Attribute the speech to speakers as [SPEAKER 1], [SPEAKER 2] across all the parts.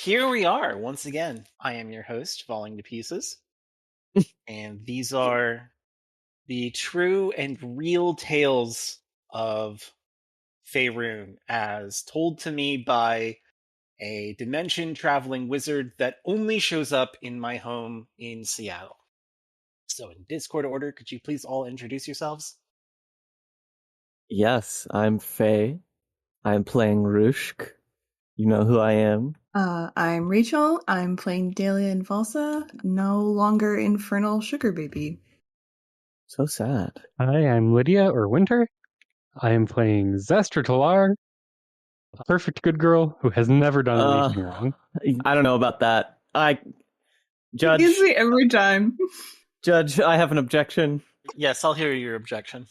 [SPEAKER 1] Here we are once again. I am your host, Falling to Pieces, and these are the true and real tales of Faerun as told to me by a dimension-traveling wizard that only shows up in my home in Seattle. So in Discord order, could you please all introduce yourselves?
[SPEAKER 2] Yes, I'm Faye. I'm playing Rushk. You know who I am.
[SPEAKER 3] I'm Rachel. I'm playing Daelia and Valsa, no longer Infernal Sugar Baby.
[SPEAKER 2] So sad.
[SPEAKER 4] Hi, I'm Lydia, or Winter. I am playing Xastra Telarr, a perfect good girl who has never done anything wrong.
[SPEAKER 2] I don't know about that. Judge,
[SPEAKER 3] He gives me every time.
[SPEAKER 2] Judge, I have an objection.
[SPEAKER 1] Yes, I'll hear your objection.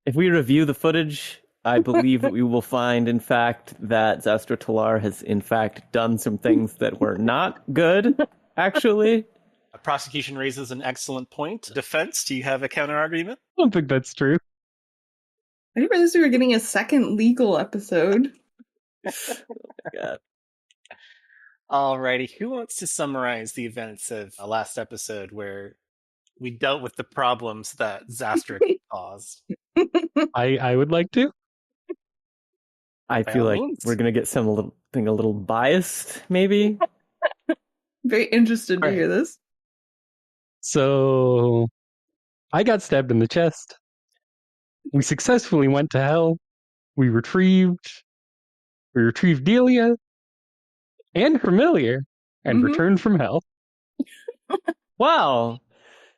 [SPEAKER 2] If we review the footage, I believe that we will find, in fact, that Xastra Telarr has, in fact, done some things that were not good, actually.
[SPEAKER 1] Prosecution raises an excellent point. Defense, do you have a counter-argument?
[SPEAKER 4] I don't think that's true.
[SPEAKER 3] I didn't realize we were getting a second legal episode.
[SPEAKER 2] Oh my God.
[SPEAKER 1] Alrighty, who wants to summarize the events of the last episode where we dealt with the problems that Xastra caused?
[SPEAKER 4] I would like to.
[SPEAKER 2] I
[SPEAKER 1] By
[SPEAKER 2] feel
[SPEAKER 1] all
[SPEAKER 2] like
[SPEAKER 1] means.
[SPEAKER 2] we're going to get something a little biased, maybe.
[SPEAKER 3] Very interested to hear this.
[SPEAKER 4] So, I got stabbed in the chest. We successfully went to hell. We retrieved Daelia and Familiar and returned from hell.
[SPEAKER 2] Wow.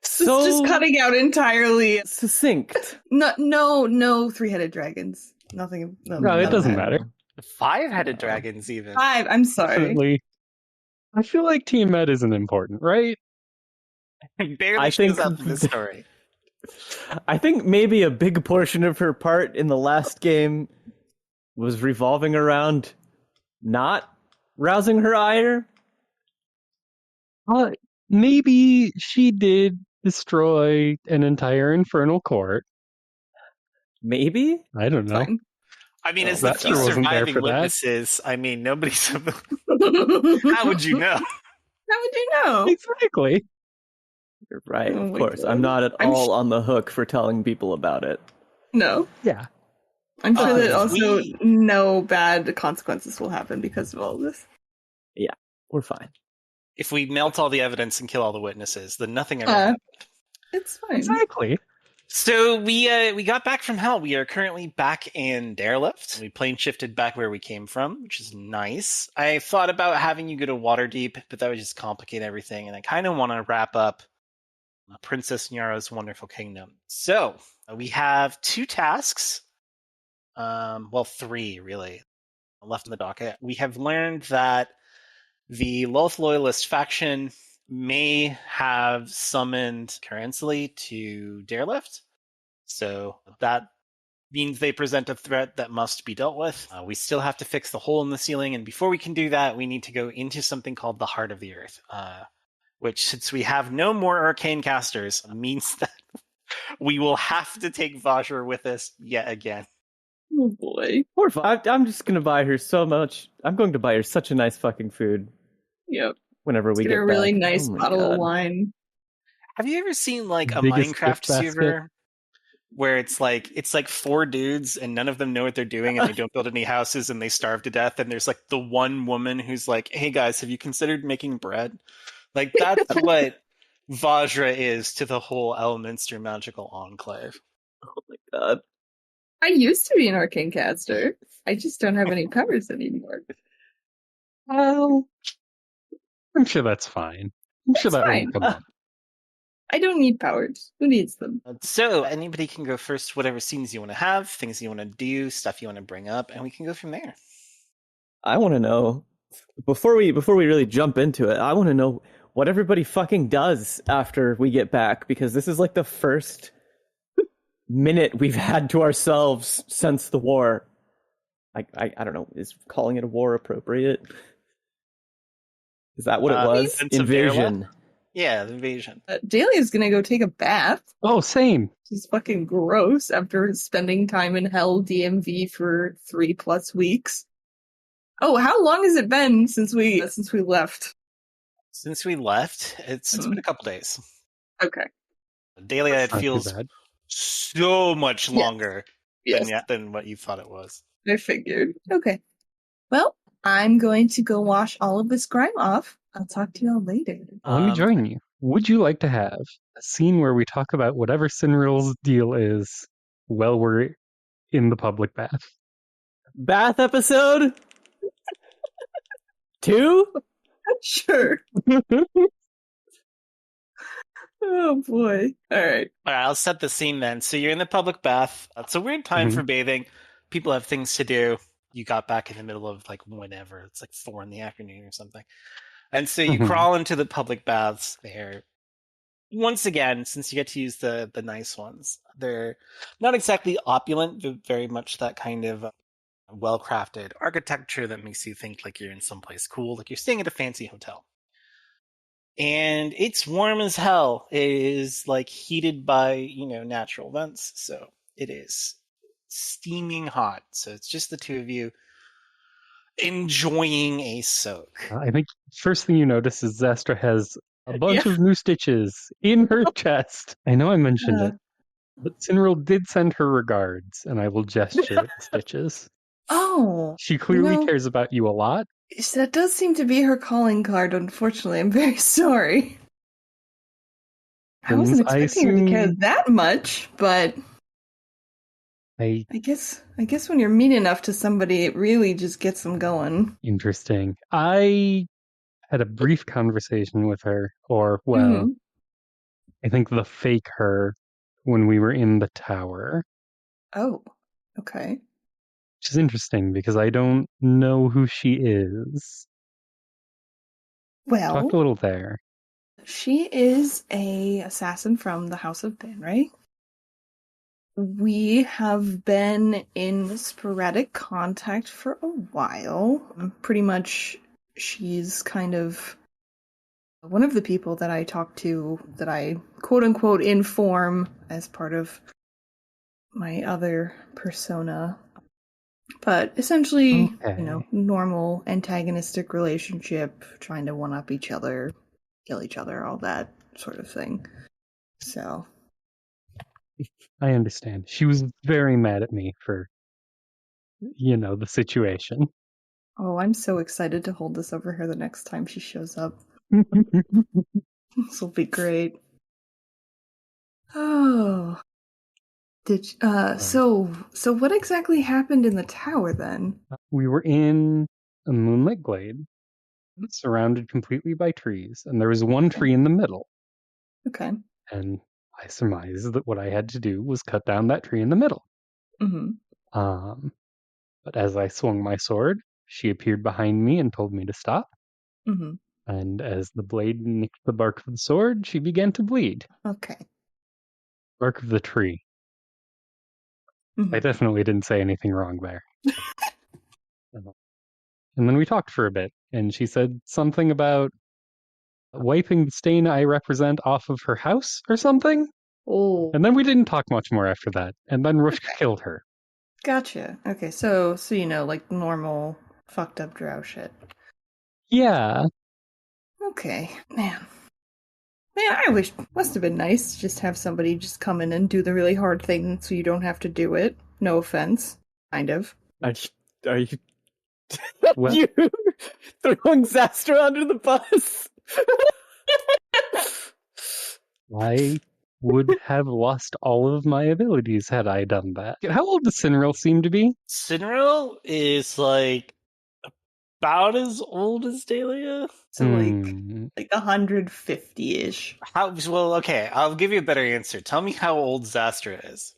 [SPEAKER 3] So just cutting out entirely.
[SPEAKER 2] Succinct.
[SPEAKER 3] No three-headed dragons. Nothing.
[SPEAKER 4] No, it doesn't matter.
[SPEAKER 1] 5-headed dragons, even.
[SPEAKER 3] 5. I'm sorry.
[SPEAKER 4] Definitely. I feel like Team Med isn't important, right?
[SPEAKER 1] Barely shows up in this story.
[SPEAKER 2] I think maybe a big portion of her part in the last game was revolving around not rousing her ire.
[SPEAKER 4] Maybe she did destroy an entire infernal court.
[SPEAKER 2] Maybe?
[SPEAKER 4] I don't know.
[SPEAKER 3] Fine.
[SPEAKER 1] I mean, as
[SPEAKER 4] Xastra
[SPEAKER 1] the few
[SPEAKER 4] wasn't there
[SPEAKER 1] surviving
[SPEAKER 4] for that.
[SPEAKER 1] witnesses, I mean, nobody's... How would you know?
[SPEAKER 3] How would you know?
[SPEAKER 4] Exactly.
[SPEAKER 2] You're right,
[SPEAKER 3] Oh
[SPEAKER 2] of
[SPEAKER 3] my
[SPEAKER 2] course.
[SPEAKER 3] God.
[SPEAKER 2] I'm not at
[SPEAKER 3] I'm
[SPEAKER 2] all on the hook for telling people about it.
[SPEAKER 3] No.
[SPEAKER 4] Yeah.
[SPEAKER 3] I'm sure that also
[SPEAKER 1] we-
[SPEAKER 3] no bad consequences will happen because of all of this.
[SPEAKER 2] Yeah, we're fine.
[SPEAKER 1] If we melt all the evidence and kill all the witnesses, then nothing ever
[SPEAKER 3] Uh,
[SPEAKER 1] happened.
[SPEAKER 3] It's fine.
[SPEAKER 4] Exactly.
[SPEAKER 1] So we got back from hell. We are currently back in Darelift. We plane shifted back where we came from, which is nice. I thought about having you go to Waterdeep, but that would just complicate everything, and I kind of want to wrap up Princess Nyara's Wonderful Kingdom. So we have 2 tasks. Well, 3 really left in the docket. We have learned that the Loth Loyalist faction may have summoned Carensley to Darelift. So that means they present a threat that must be dealt with. We still have to fix the hole in the ceiling, and before we can do that, we need to go into something called the Heart of the Earth, which, since we have no more arcane casters, means that we will have to take Vajra with us yet again.
[SPEAKER 3] Oh boy.
[SPEAKER 2] Poor I'm just going to buy her so much. I'm going to buy her such a nice fucking food
[SPEAKER 3] Yep.
[SPEAKER 2] whenever we
[SPEAKER 3] Get
[SPEAKER 2] get
[SPEAKER 3] a really
[SPEAKER 2] back.
[SPEAKER 3] nice
[SPEAKER 2] Oh my
[SPEAKER 3] bottle
[SPEAKER 2] God.
[SPEAKER 3] of wine.
[SPEAKER 1] Have you ever seen like a
[SPEAKER 4] Biggest
[SPEAKER 1] Minecraft
[SPEAKER 4] gift basket.
[SPEAKER 1] server where it's like 4 dudes and none of them know what they're doing and they don't build any houses and they starve to death, and there's like the one woman who's like, "Hey guys, have you considered making bread?" Like that's what Vajra is to the whole Elminster magical enclave.
[SPEAKER 2] Oh my God.
[SPEAKER 3] I used to be an arcane caster. I just don't have any powers anymore.
[SPEAKER 4] Well, I'm sure that's fine. I'm sure
[SPEAKER 3] That's
[SPEAKER 4] that
[SPEAKER 3] fine.
[SPEAKER 4] won't come up.
[SPEAKER 3] I don't need powers. Who needs them?
[SPEAKER 1] So anybody can go first, whatever scenes you want to have, things you want to do, stuff you want to bring up, and we can go from there.
[SPEAKER 2] I want to know, before we really jump into it, I want to know what everybody fucking does after we get back, because this is like the first minute we've had to ourselves since the war. I don't know, is calling it a war appropriate? Is that what it was?
[SPEAKER 1] Since of
[SPEAKER 2] Invasion.
[SPEAKER 1] Yeah, the invasion.
[SPEAKER 3] Dahlia's gonna go take a bath.
[SPEAKER 4] Oh, same.
[SPEAKER 3] She's fucking gross after spending time in hell DMV for 3+ weeks. Oh, how long has it been since we left?
[SPEAKER 1] Since we left, it's been a couple days.
[SPEAKER 3] Okay.
[SPEAKER 1] Daelia, it
[SPEAKER 4] Not too
[SPEAKER 1] feels
[SPEAKER 4] bad.
[SPEAKER 1] so much longer
[SPEAKER 3] Yes.
[SPEAKER 1] than what you thought it was.
[SPEAKER 3] I figured. Okay. Well, I'm going to go wash all of this grime off. I'll talk to y'all later.
[SPEAKER 4] Let me join you. Would you like to have a scene where we talk about whatever Sinril's deal is while we're in the public bath?
[SPEAKER 2] Bath episode 2?
[SPEAKER 3] Sure. Oh boy. All right.
[SPEAKER 1] All right, I'll set the scene then. So you're in the public bath. It's a weird time for bathing. People have things to do. You got back in the middle of like whenever. It's like 4 PM or something. And so you crawl into the public baths there. Once again, since you get to use the nice ones, they're not exactly opulent, but very much that kind of well-crafted architecture that makes you think like you're in someplace cool, like you're staying at a fancy hotel. And it's warm as hell. It is like heated by, natural vents. So it is steaming hot. So it's just the two of you enjoying a soak.
[SPEAKER 4] I think first thing you notice is Xastra has a bunch of new stitches in her chest. I know I mentioned it, but Sinril did send her regards, and I will gesture at the stitches.
[SPEAKER 3] Oh.
[SPEAKER 4] She clearly cares about you a lot.
[SPEAKER 3] That does seem to be her calling card, unfortunately. I'm very sorry. I wasn't expecting her to care that much, but I guess when you're mean enough to somebody, it really just gets them going.
[SPEAKER 4] Interesting. I had a brief conversation with her, or, I think the fake her, when we were in the tower.
[SPEAKER 3] Oh, okay.
[SPEAKER 4] Which is interesting, because I don't know who she is.
[SPEAKER 3] Well,
[SPEAKER 4] talk a little there.
[SPEAKER 3] She is a assassin from the House of Ben, right? We have been in sporadic contact for a while. Pretty much, she's kind of one of the people that I talk to, that I quote-unquote inform as part of my other persona. But essentially, normal antagonistic relationship, trying to one-up each other, kill each other, all that sort of thing. So
[SPEAKER 4] I understand. She was very mad at me for, the situation.
[SPEAKER 3] Oh, I'm so excited to hold this over her the next time she shows up. This will be great. Oh. So what exactly happened in the tower then?
[SPEAKER 4] We were in a moonlit glade, surrounded completely by trees, and there was one tree in the middle.
[SPEAKER 3] Okay.
[SPEAKER 4] And I surmised that what I had to do was cut down that tree in the middle.
[SPEAKER 3] Mm-hmm.
[SPEAKER 4] But as I swung my sword, she appeared behind me and told me to stop.
[SPEAKER 3] Mm-hmm.
[SPEAKER 4] And as the blade nicked the bark of the sword, she began to bleed.
[SPEAKER 3] Okay.
[SPEAKER 4] Bark of the tree.
[SPEAKER 3] Mm-hmm.
[SPEAKER 4] I definitely didn't say anything wrong there. And then we talked for a bit, and she said something about wiping the stain I represent off of her house or something.
[SPEAKER 3] Oh.
[SPEAKER 4] And then we didn't talk much more after that. And then Rushk killed her.
[SPEAKER 3] Gotcha. Okay, so like normal fucked up drow shit.
[SPEAKER 4] Yeah.
[SPEAKER 3] Okay, man, I wish must have been nice to just have somebody just come in and do the really hard thing so you don't have to do it. No offense, kind of.
[SPEAKER 2] Are you you throwing Xastra under the bus?
[SPEAKER 4] I would have lost all of my abilities had I done that. How old does Sinril seem to be?
[SPEAKER 1] Sinril is like about as old as Daelia.
[SPEAKER 3] So like 150-ish.
[SPEAKER 1] Okay, I'll give you a better answer. Tell me how old Xastra is.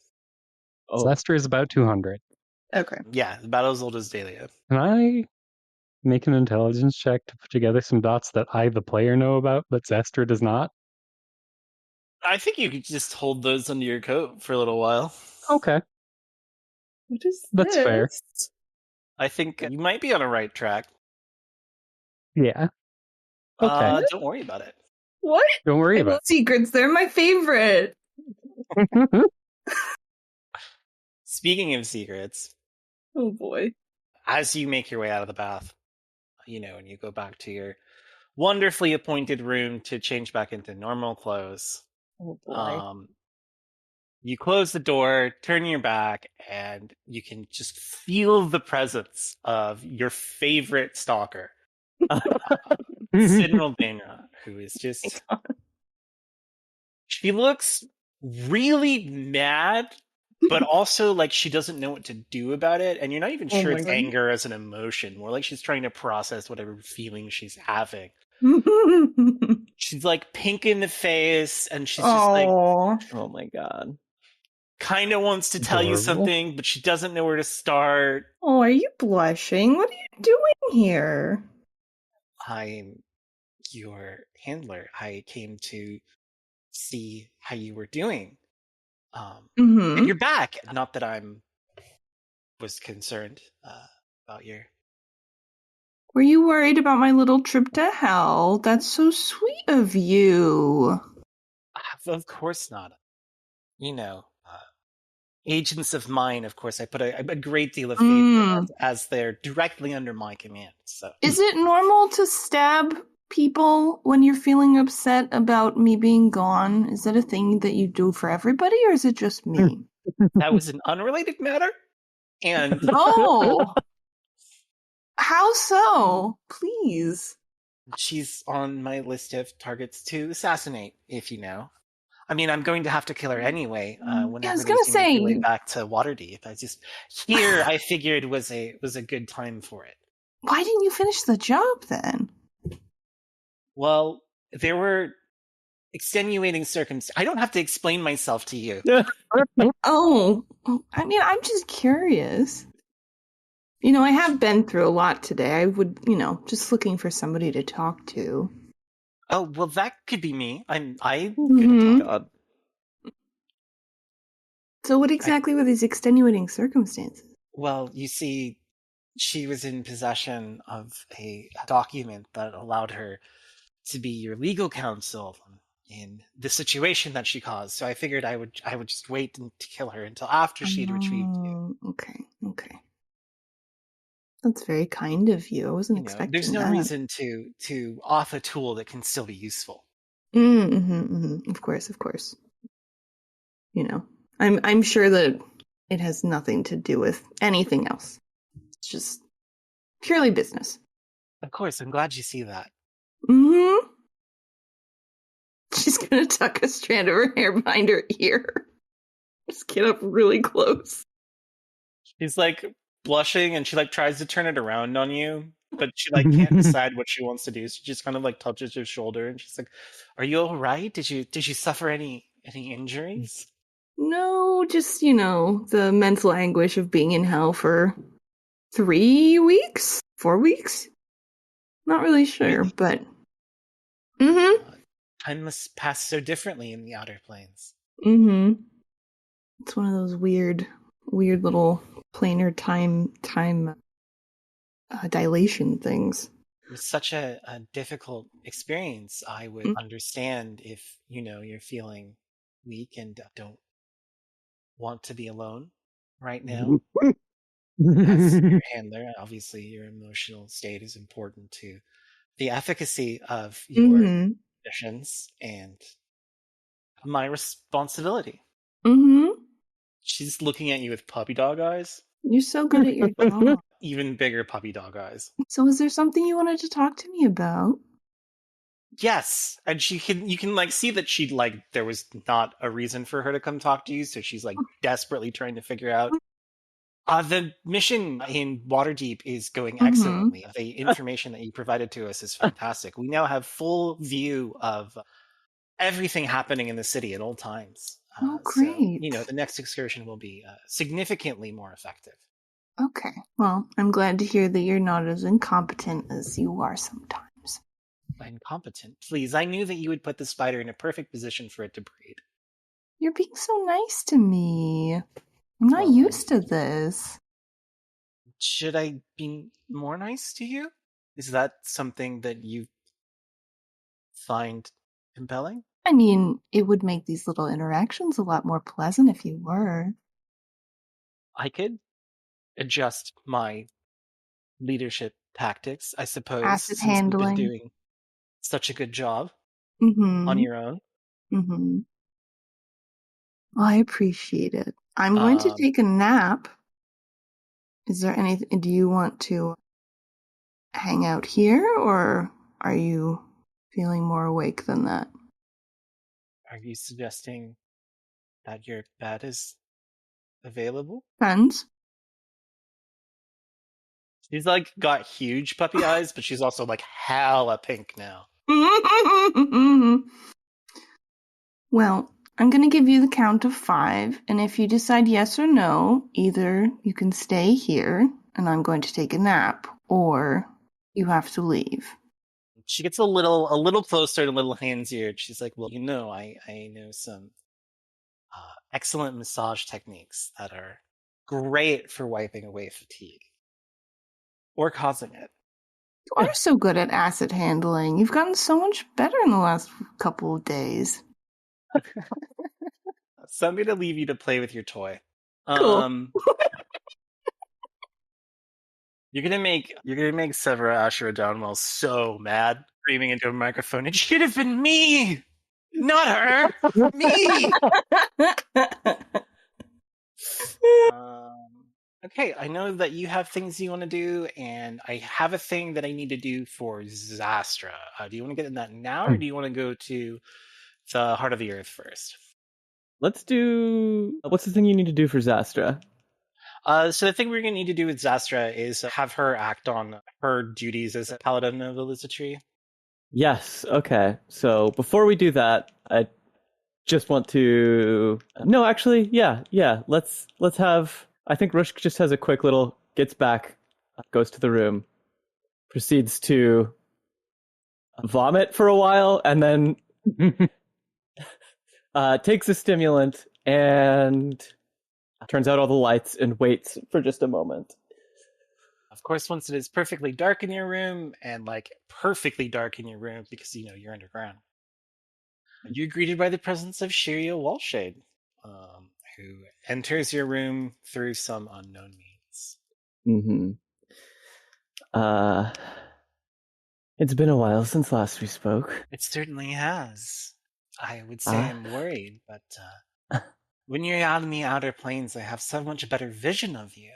[SPEAKER 4] Oh. Xastra is about 200.
[SPEAKER 3] Okay.
[SPEAKER 1] Yeah, about as old as Daelia.
[SPEAKER 4] Can I make an intelligence check to put together some dots that I, the player, know about, but Xastra does not?
[SPEAKER 1] I think you could just hold those under your coat for a little while.
[SPEAKER 4] Okay.
[SPEAKER 3] What is
[SPEAKER 4] That's
[SPEAKER 3] this?
[SPEAKER 4] fair.
[SPEAKER 1] I think you might be on a right track.
[SPEAKER 4] Yeah. Okay.
[SPEAKER 1] Don't worry about it.
[SPEAKER 3] What?
[SPEAKER 4] Don't worry about it.
[SPEAKER 3] Secrets, they're my favorite.
[SPEAKER 1] Speaking of secrets.
[SPEAKER 3] Oh boy.
[SPEAKER 1] as you make your way out of the bath, and you go back to your wonderfully appointed room to change back into normal clothes,
[SPEAKER 2] Oh boy.
[SPEAKER 1] you close the door, turn your back, and you can just feel the presence of your favorite stalker, Sinral Daenra, who is just... She looks really mad, but also like she doesn't know what to do about it, and you're not even sure
[SPEAKER 3] my
[SPEAKER 1] it's
[SPEAKER 3] God.
[SPEAKER 1] anger as an emotion, more like she's trying to process whatever feeling she's having. She's like pink in the face, and she's just like
[SPEAKER 2] Oh my god.
[SPEAKER 1] kind of wants to tell you
[SPEAKER 4] Adorable.
[SPEAKER 1] something, but she doesn't know where to start.
[SPEAKER 3] Oh, are you blushing? What are you doing here?
[SPEAKER 1] I'm your handler. I came to see how you were doing. And you're back. Not that I'm was concerned about your...
[SPEAKER 3] Were you worried about my little trip to hell? That's so sweet of you.
[SPEAKER 1] Of course not. Agents of mine, of course, I put a great deal of faith in as they're directly under my command. So,
[SPEAKER 3] is it normal to stab people when you're feeling upset about me being gone? Is that a thing that you do for everybody, or is it just me?
[SPEAKER 1] that was an unrelated matter. And
[SPEAKER 3] Oh, how so? Please.
[SPEAKER 1] she's on my list of targets to assassinate, if you know. I mean, I'm going to have to kill her anyway. Whenever
[SPEAKER 3] I was gonna
[SPEAKER 1] these make their way
[SPEAKER 3] say,
[SPEAKER 1] back to Waterdeep. I figured was a good time for it.
[SPEAKER 3] why didn't you finish the job then?
[SPEAKER 1] Well, there were extenuating circumstances. I don't have to explain myself to you.
[SPEAKER 3] Oh, I mean, I'm just curious. I have been through a lot today. I would, just looking for somebody to talk to.
[SPEAKER 1] Oh, well, that could be me. I'm good
[SPEAKER 3] Mhm.
[SPEAKER 1] at talk.
[SPEAKER 2] God.
[SPEAKER 3] So what exactly were these extenuating circumstances?
[SPEAKER 1] Well, you see, she was in possession of a document that allowed her to be your legal counsel in the situation that she caused. So I figured I would just wait to kill her until after she'd retrieved you.
[SPEAKER 3] Okay. That's very kind of you. I wasn't expecting
[SPEAKER 1] There's no
[SPEAKER 3] that.
[SPEAKER 1] reason to off a tool that can still be useful.
[SPEAKER 3] Of course. I'm sure that it has nothing to do with anything else. It's just purely business.
[SPEAKER 1] Of course, I'm glad you see that.
[SPEAKER 3] She's gonna tuck a strand of her hair behind her ear. Just get up really close.
[SPEAKER 1] She's like blushing, and she like tries to turn it around on you, but she like can't decide what she wants to do. She just kind of like touches your shoulder, and she's like, "Are you all right? Did you suffer any injuries?"
[SPEAKER 3] No, just, the mental anguish of being in hell for 3 weeks? 4 weeks? Not really sure,
[SPEAKER 1] Really?
[SPEAKER 3] but...
[SPEAKER 1] Time must pass so differently in the Outer Planes.
[SPEAKER 3] It's one of those weird little planar time dilation things.
[SPEAKER 1] It was such a difficult experience. I would understand if, you're feeling weak and don't want to be alone right now. As your handler, obviously your emotional state is important to the efficacy of your missions and my responsibility. She's looking at you with puppy dog eyes.
[SPEAKER 3] You're so good at your job.
[SPEAKER 1] Even bigger puppy dog eyes.
[SPEAKER 3] So is there something you wanted to talk to me about?
[SPEAKER 1] Yes, and you can like see that there was not a reason for her to come talk to you, so she's like desperately trying to figure out. The mission in Waterdeep is going excellently. The information that you provided to us is fantastic. We now have full view of everything happening in the city at all times.
[SPEAKER 3] Great.
[SPEAKER 1] So, the next excursion will be significantly more effective.
[SPEAKER 3] Okay. Well, I'm glad to hear that you're not as incompetent as you are sometimes.
[SPEAKER 1] Incompetent? Please, I knew that you would put the spider in a perfect position for it to breed.
[SPEAKER 3] You're being so nice to me. I'm not used to this.
[SPEAKER 1] Should I be more nice to you? Is that something that you find compelling?
[SPEAKER 3] I mean, it would make these little interactions a lot more pleasant if you were.
[SPEAKER 1] I could adjust my leadership tactics, I suppose,
[SPEAKER 3] Asset
[SPEAKER 1] since you've been
[SPEAKER 3] handling.
[SPEAKER 1] doing such a good job
[SPEAKER 3] Mm-hmm.
[SPEAKER 1] on your own.
[SPEAKER 3] Mm-hmm. I appreciate it. I'm going to take a nap. Is there anything? Do you want to hang out here, or are you feeling more awake than that?
[SPEAKER 1] Are you suggesting that your bed is available?
[SPEAKER 3] Friends?
[SPEAKER 1] She's like got huge puppy eyes, but she's also like hella pink now.
[SPEAKER 3] Well, I'm going to give you the count of 5, and if you decide yes or no, either you can stay here and I'm going to take a nap, or you have to leave.
[SPEAKER 1] She gets a little closer and a little handsier. She's like, well, I know some excellent massage techniques that are great for wiping away fatigue or causing it.
[SPEAKER 3] You are so good at asset handling. You've gotten so much better in the last couple of days.
[SPEAKER 1] So I'm gonna leave you to play with your toy.
[SPEAKER 3] Cool.
[SPEAKER 1] You're gonna make Severa Ashura Downwell so mad, screaming into a microphone. It should have been me, not her. Me. Okay, I know that you have things you want to do, and I have a thing that I need to do for Xastra. Do you want to get in that now, or do you want to go to the Heart of the Earth first?
[SPEAKER 2] Let's do... What's the thing you need to do for Xastra?
[SPEAKER 1] So the thing we're going to need to do with Xastra is have her act on her duties as a Paladin of Eilistraee.
[SPEAKER 2] Yes, okay. So before we do that, I just want to... No, actually, yeah. Let's have... I think Rushk just has a quick little... Gets back, goes to the room, proceeds to vomit for a while, and then takes a stimulant and turns out all the lights and waits for just a moment.
[SPEAKER 1] Of course, once it is perfectly dark in your room, and like perfectly dark in your room because you're underground, you're greeted by the presence of Shiria Walshade, who enters your room through some unknown means.
[SPEAKER 2] Mm-hmm. It's been a while since last we spoke.
[SPEAKER 1] It certainly has. I would say I'm worried, but when you're out in the outer planes, I have so much better vision of you.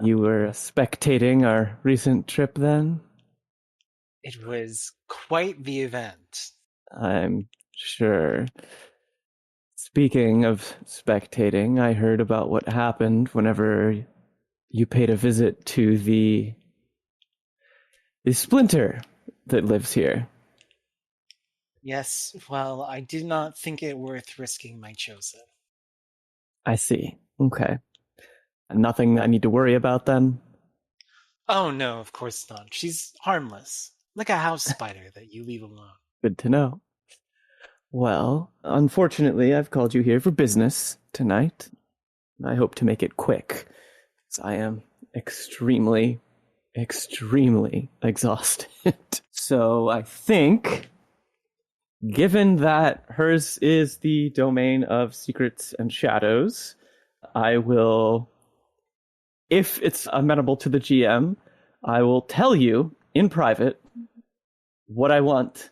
[SPEAKER 2] You were spectating our recent trip then?
[SPEAKER 1] It was quite the event.
[SPEAKER 2] I'm sure. Speaking of spectating, I heard about what happened whenever you paid a visit to the splinter that lives here.
[SPEAKER 1] Yes, well, I did not think it worth risking my chosen.
[SPEAKER 2] I see. Okay. Nothing I need to worry about then?
[SPEAKER 1] Oh no, of course not. She's harmless. Like a house spider that you leave alone.
[SPEAKER 2] Good to know. Well, unfortunately, I've called you here for business tonight. I hope to make it quick, as I am extremely exhausted. So I think, given that hers is the domain of secrets and shadows, I will, if it's amenable to the GM, I will tell you in private what I want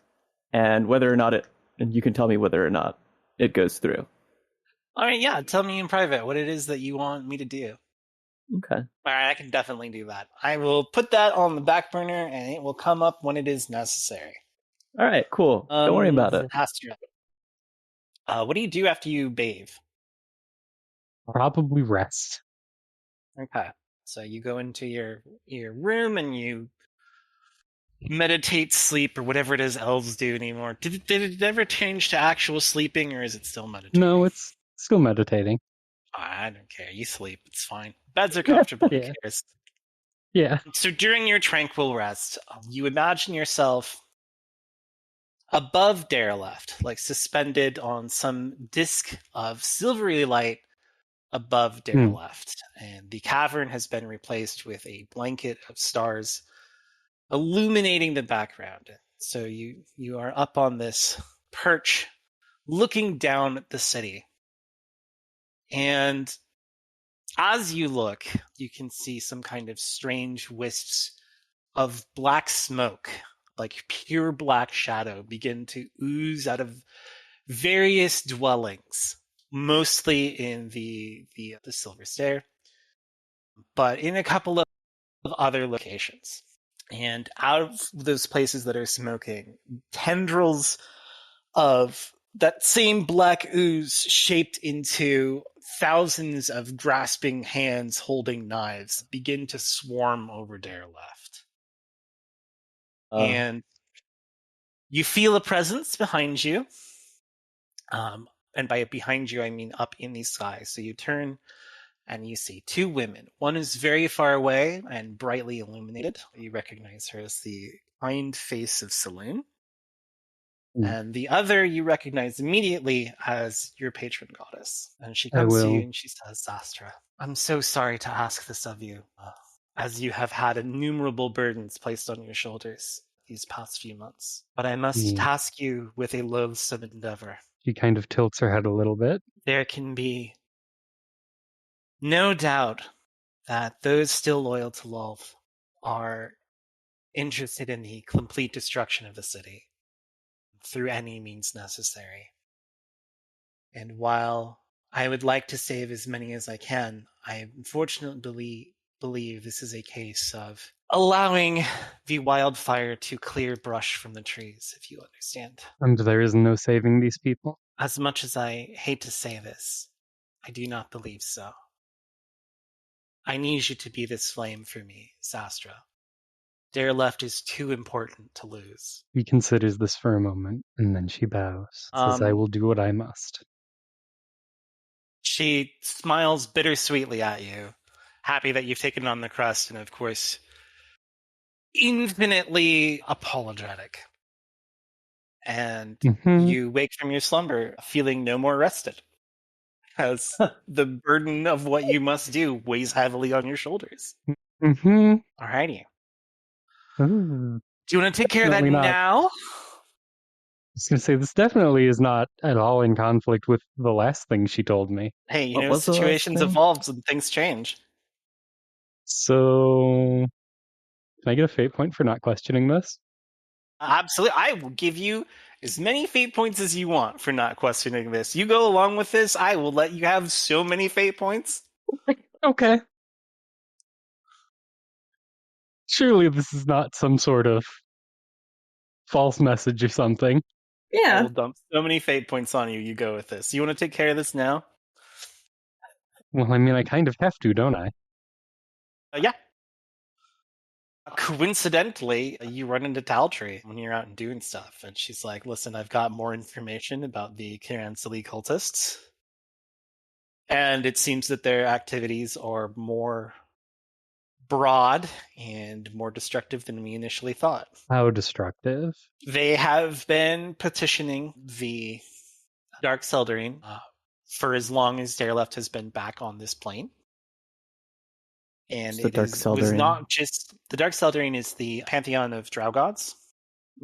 [SPEAKER 2] and whether or not and you can tell me whether or not it goes through.
[SPEAKER 1] All right, yeah, tell me in private what it is that you want me to do.
[SPEAKER 2] Okay.
[SPEAKER 1] All right, I can definitely do that. I will put that on the back burner, and it will come up when it is necessary.
[SPEAKER 2] All right, cool. Don't worry about it.
[SPEAKER 1] What do you do after you bathe?
[SPEAKER 4] Probably rest.
[SPEAKER 1] Okay, so you go into your room and you meditate, sleep, or whatever it is elves do anymore. Did it ever change to actual sleeping, or is it still meditating?
[SPEAKER 4] No, it's still meditating.
[SPEAKER 1] I don't care. You sleep. It's fine. Beds are comfortable.
[SPEAKER 4] Yeah.
[SPEAKER 1] Who cares?
[SPEAKER 4] Yeah.
[SPEAKER 1] So during your tranquil rest, you imagine yourself above Derelift, like suspended on some disc of silvery light above Derelift. And the cavern has been replaced with a blanket of stars illuminating the background. So you are up on this perch looking down at the city. And As you look, you can see some kind of strange wisps of black smoke, like pure black shadow, begin to ooze out of various dwellings, mostly in the Silver Stair, but in a couple of other locations. And out of those places that are smoking, tendrils of that same black ooze shaped into thousands of grasping hands holding knives begin to swarm over Dareleft. And you feel a presence behind you. And by behind you, I mean up in the sky. So you turn and you see two women. One is very far away and brightly illuminated. You recognize her as the kind face of Saloon. And the other you recognize immediately as your patron goddess. And she comes to you and she says, Xastra, I'm so sorry to ask this of you, as you have had innumerable burdens placed on your shoulders these past few months. But I must task you with a loathsome endeavor.
[SPEAKER 4] She kind of tilts her head a little bit.
[SPEAKER 1] There can be no doubt that those still loyal to Lolth are interested in the complete destruction of the city through any means necessary. And while I would like to save as many as I can, I unfortunately believe this is a case of allowing the wildfire to clear brush from the trees, if you understand.
[SPEAKER 4] And there is no saving these people?
[SPEAKER 1] As much as I hate to say this, I do not believe so. I need you to be this flame for me, Xastra. Dareleft is too important to lose.
[SPEAKER 4] He considers this for a moment, and then she bows. Says, I will do what I must.
[SPEAKER 1] She smiles bittersweetly at you, happy that you've taken on the crust, and of course, infinitely apologetic. And you wake from your slumber feeling no more rested, as the burden of what you must do weighs heavily on your shoulders. Alrighty. Do you want to take care of that now?
[SPEAKER 4] I was going to say, this definitely is not at all in conflict with the last thing she told me.
[SPEAKER 1] Hey, you know, situations evolve and things change.
[SPEAKER 4] So, can I get a fate point for not questioning this?
[SPEAKER 1] Absolutely. I will give you as many fate points as you want for not questioning this. You go along with this, I will let you have so many fate points.
[SPEAKER 4] Okay. Surely this is not some sort of false message or something.
[SPEAKER 3] Yeah.
[SPEAKER 1] I will dump so many fate points on you. You go with this. You want to take care of this now?
[SPEAKER 4] Well, I mean, I kind of have to, don't I?
[SPEAKER 1] Yeah. Coincidentally, you run into Taltree when you're out and doing stuff, and she's like, listen, I've got more information about the Kiransali cultists, and it seems that their activities are more broad and more destructive than we initially thought.
[SPEAKER 4] How destructive?
[SPEAKER 1] They have been petitioning the Dark Seldarine for as long as Dareleft has been back on this plane. And was not just the Dark Seldarine is the pantheon of Drow gods,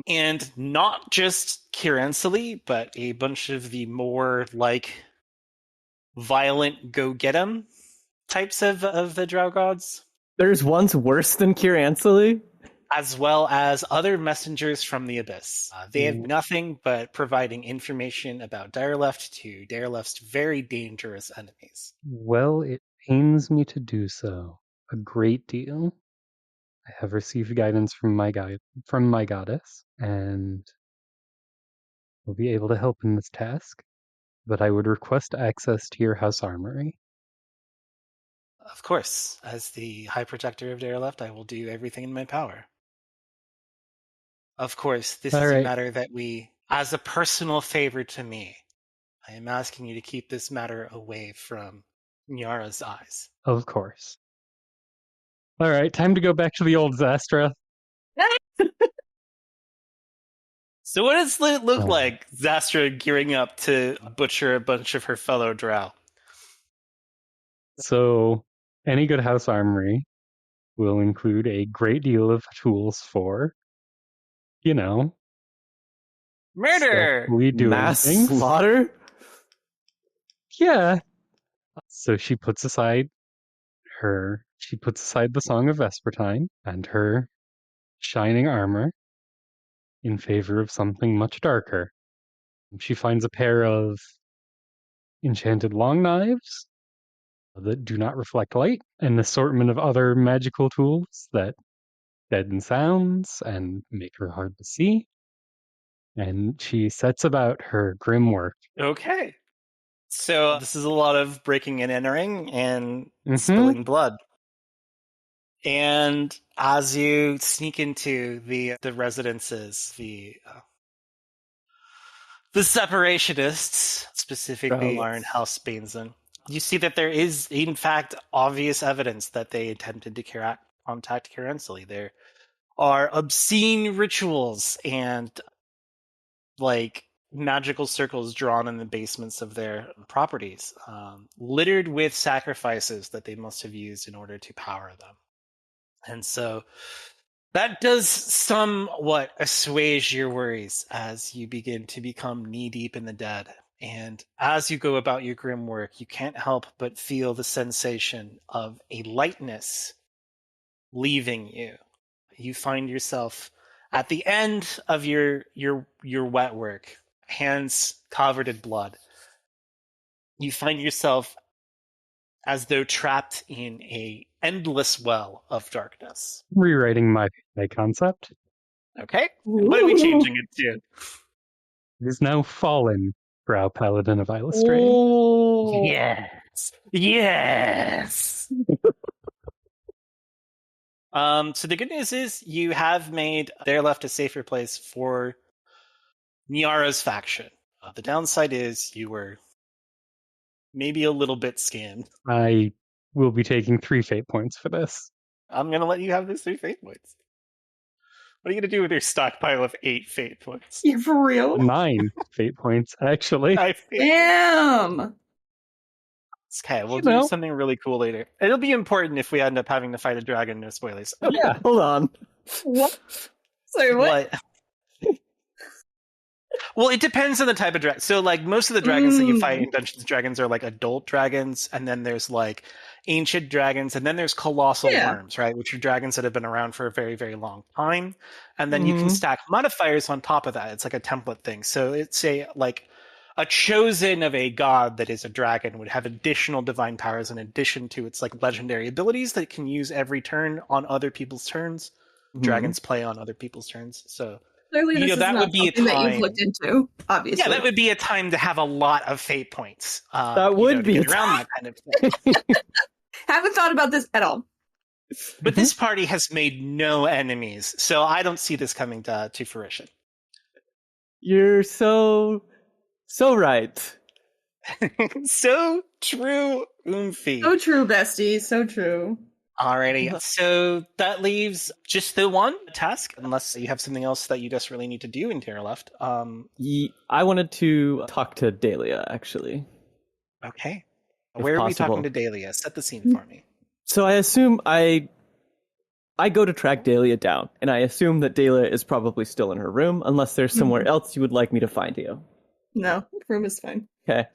[SPEAKER 1] and not just Kiransali, but a bunch of the more like violent go-get-em types of the Drow gods.
[SPEAKER 2] There's ones worse than Kiransali?
[SPEAKER 1] As well as other messengers from the Abyss. They have nothing but providing information about Dareleft to Dareleft's very dangerous enemies.
[SPEAKER 4] Well, it pains me to do so. A great deal. I have received guidance from my goddess, and will be able to help in this task, but I would request access to your house armory.
[SPEAKER 1] Of course, as the High Protector of Dareleft, I will do everything in my power. Of course, this is a matter that we, as a personal favor to me, I am asking you to keep this matter away from Nyara's eyes.
[SPEAKER 4] Of course. All right, time to go back to the old Xastra.
[SPEAKER 1] So what does it look like, Xastra gearing up to butcher a bunch of her fellow Drow?
[SPEAKER 4] So, any good house armory will include a great deal of tools for,
[SPEAKER 1] murder!
[SPEAKER 4] We do
[SPEAKER 2] mass slaughter?
[SPEAKER 4] Yeah. So she puts aside she puts aside the Song of Vespertine and her shining armor in favor of something much darker. She finds a pair of enchanted long knives that do not reflect light, and an assortment of other magical tools that deaden sounds and make her hard to see. And she sets about her grim work.
[SPEAKER 1] Okay. So this is a lot of breaking and entering and
[SPEAKER 4] Mhm.
[SPEAKER 1] spilling blood. And as you sneak into the residences, the separationists, specifically
[SPEAKER 2] Drow.
[SPEAKER 1] Telarr and House Bainson, you see that there is, in fact, obvious evidence that they attempted to contact Carensely. There are obscene rituals and magical circles drawn in the basements of their properties, littered with sacrifices that they must have used in order to power them. And so that does somewhat assuage your worries as you begin to become knee-deep in the dead. And as you go about your grim work, you can't help but feel the sensation of a lightness leaving you. You find yourself at the end of your wet work, hands covered in blood. You find yourself as though trapped in a endless well of darkness.
[SPEAKER 4] Rewriting my concept.
[SPEAKER 1] Okay? And what are we changing it to?
[SPEAKER 4] It is now fallen, Drow Paladin of Eilistraee.
[SPEAKER 2] Oh,
[SPEAKER 1] Yes. Yes. So the good news is you have made There Left a safer place for Niara's faction. The downside is you were maybe a little bit scammed.
[SPEAKER 4] I will be taking 3 fate points for this.
[SPEAKER 1] I'm going to let you have those 3 fate points. What are you going to do with your stockpile of 8 fate points?
[SPEAKER 3] Yeah, for real?
[SPEAKER 4] 9 fate points, actually.
[SPEAKER 3] Damn!
[SPEAKER 1] Okay, we'll do something really cool later. It'll be important if we end up having to fight a dragon, no spoilers.
[SPEAKER 2] Yeah, hold on.
[SPEAKER 3] What? Sorry, what?
[SPEAKER 1] Well, it depends on the type of dragon. So, most of the dragons that you fight in Dungeons & Dragons are, adult dragons, and then there's, ancient dragons, and then there's colossal worms, right? Which are dragons that have been around for a very, very long time. And then you can stack modifiers on top of that. It's like a template thing. So it's a chosen of a god that is a dragon would have additional divine powers in addition to its legendary abilities that it can use every turn on other people's turns. Dragons play on other people's turns. So
[SPEAKER 3] clearly this is
[SPEAKER 1] that
[SPEAKER 3] not
[SPEAKER 1] would be a
[SPEAKER 3] something
[SPEAKER 1] time
[SPEAKER 3] that you've looked into, obviously.
[SPEAKER 1] Yeah, that would be a time to have a lot of fate points.
[SPEAKER 2] That would be
[SPEAKER 1] to get around that kind of thing.
[SPEAKER 3] Haven't thought about this at all.
[SPEAKER 1] But this party has made no enemies, so I don't see this coming to fruition.
[SPEAKER 2] You're so right.
[SPEAKER 1] So true, Oomphy.
[SPEAKER 3] So true, bestie. So true.
[SPEAKER 1] Alrighty, so that leaves just the one task, unless you have something else that you desperately need to do in Terra left.
[SPEAKER 2] I wanted to talk to Daelia, actually.
[SPEAKER 1] Okay.
[SPEAKER 2] If
[SPEAKER 1] Where are we
[SPEAKER 2] possible.
[SPEAKER 1] talking to Daelia? Set the scene for me.
[SPEAKER 2] So I assume I go to track Daelia down, and I assume that Daelia is probably still in her room, unless there's somewhere else you would like me to find you.
[SPEAKER 3] No, room is fine.
[SPEAKER 2] Okay.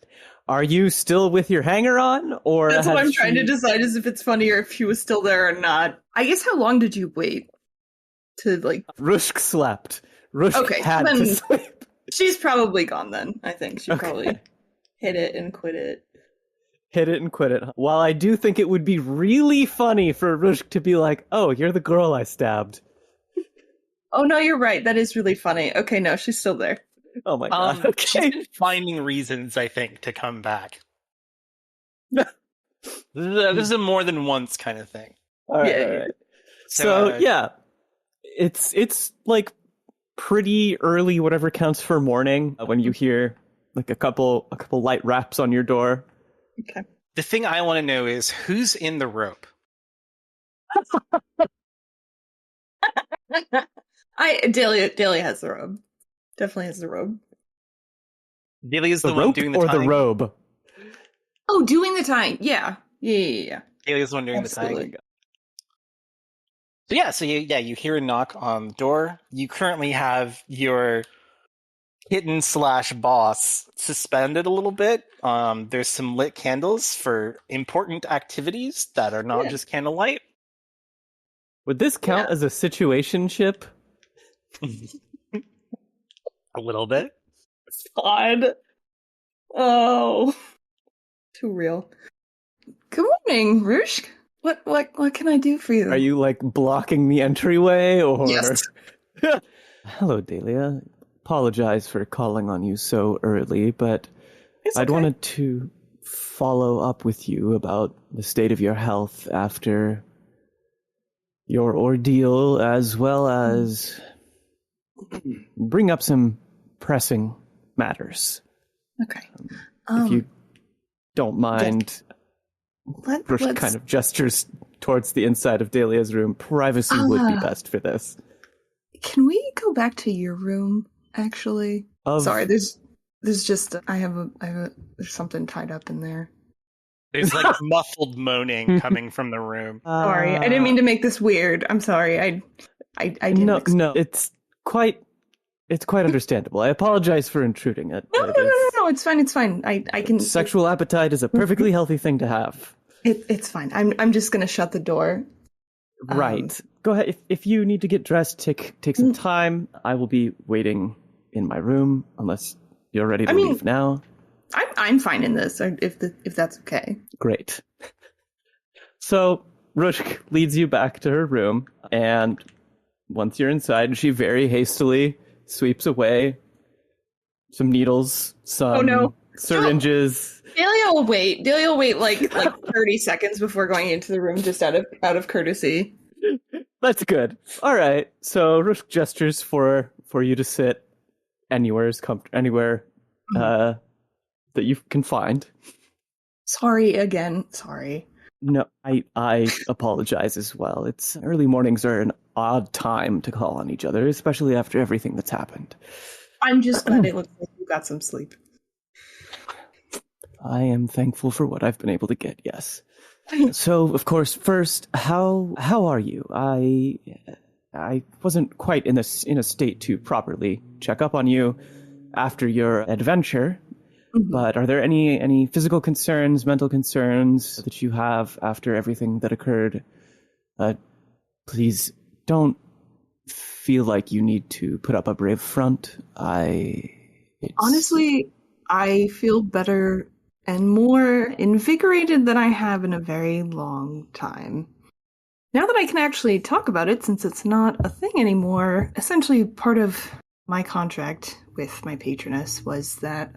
[SPEAKER 2] Are you still with your hanger on, or
[SPEAKER 3] That's what
[SPEAKER 2] has
[SPEAKER 3] I'm trying to
[SPEAKER 2] she-
[SPEAKER 3] decide is if it's funnier if she was still there or not. I guess how long did you wait to
[SPEAKER 2] Rushk slept. Rushk
[SPEAKER 3] Okay,
[SPEAKER 2] had to
[SPEAKER 3] then-
[SPEAKER 2] sleep.
[SPEAKER 3] She's probably gone then. I think she
[SPEAKER 2] Okay.
[SPEAKER 3] probably hit it and quit it.
[SPEAKER 2] Hit it and quit it. While I do think it would be really funny for Rushk to be like, "Oh, you're the girl I stabbed."
[SPEAKER 3] Oh no, you're right. That is really funny. Okay, no, she's still there.
[SPEAKER 2] Oh my god.
[SPEAKER 1] She's
[SPEAKER 2] Okay.
[SPEAKER 1] been finding reasons, I think, to come back. This is a more than once kind of thing.
[SPEAKER 2] All right.
[SPEAKER 3] Yeah,
[SPEAKER 2] All
[SPEAKER 3] yeah.
[SPEAKER 2] right. So yeah, it's pretty early, whatever counts for morning, when you hear a couple light raps on your door.
[SPEAKER 3] Okay.
[SPEAKER 1] The thing I want to know is who's in the rope.
[SPEAKER 3] Daelia has the robe. Definitely has the robe.
[SPEAKER 1] Delia's
[SPEAKER 2] The
[SPEAKER 1] the one
[SPEAKER 2] rope
[SPEAKER 1] doing the
[SPEAKER 2] or
[SPEAKER 1] tying.
[SPEAKER 2] the robe?
[SPEAKER 3] Oh, doing the tying. Yeah. Yeah.
[SPEAKER 1] Delia's the one doing
[SPEAKER 3] Absolutely.
[SPEAKER 1] the tying. So you hear a knock on the door. You currently have your kitten / boss suspended a little bit. There's some lit candles for important activities that are not just candlelight.
[SPEAKER 2] Would this count as a situationship?
[SPEAKER 1] A little bit.
[SPEAKER 3] God. Oh. Too real. Good morning, Rushk. What can I do for you?
[SPEAKER 2] Are you like blocking the entryway or?
[SPEAKER 3] Yes.
[SPEAKER 2] Hello, Daelia. Apologize for calling on you so early, but
[SPEAKER 3] It's
[SPEAKER 2] I'd
[SPEAKER 3] okay.
[SPEAKER 2] wanted to follow up with you about the state of your health after your ordeal, as well as bring up some pressing matters.
[SPEAKER 3] Okay.
[SPEAKER 2] If you don't mind, Rushk
[SPEAKER 3] let's
[SPEAKER 2] kind of gestures towards the inside of Dahlia's room. Privacy would be best for this.
[SPEAKER 3] Can we go back to your room? Actually, sorry. There's just there's something tied up in there.
[SPEAKER 1] There's like muffled moaning coming from the room.
[SPEAKER 3] Sorry, I didn't mean to make this weird. I'm sorry. I didn't.
[SPEAKER 2] No. It's quite understandable. I apologize for intruding.
[SPEAKER 3] No. It's fine. It's fine. I can.
[SPEAKER 2] Sexual appetite is a perfectly healthy thing to have.
[SPEAKER 3] It's fine. I'm just gonna shut the door.
[SPEAKER 2] Right. Go ahead. If you need to get dressed, take some time. I will be waiting in my room unless you're ready to leave now.
[SPEAKER 3] I'm fine in this. If that's okay.
[SPEAKER 2] Great. So Rushk leads you back to her room, and once you're inside, she very hastily sweeps away some needles, some syringes.
[SPEAKER 3] Daelia will wait. Daelia will wait like 30 seconds before going into the room, just out of courtesy.
[SPEAKER 2] That's good. All right. So Rushk gestures for you to sit anywhere that you can find.
[SPEAKER 3] Sorry again. Sorry.
[SPEAKER 2] No, I apologize as well. It's early mornings are an odd time to call on each other, especially after everything that's happened.
[SPEAKER 3] I'm just glad it looks like you got some sleep.
[SPEAKER 2] I am thankful for what I've been able to get, yes. So, of course, first, how are you? I wasn't quite in a state to properly check up on you after your adventure, but are there any physical concerns, mental concerns that you have after everything that occurred? Please don't feel like you need to put up a brave front.
[SPEAKER 3] Honestly, I feel better and more invigorated than I have in a very long time. Now that I can actually talk about it, since it's not a thing anymore, essentially part of my contract with my patroness was that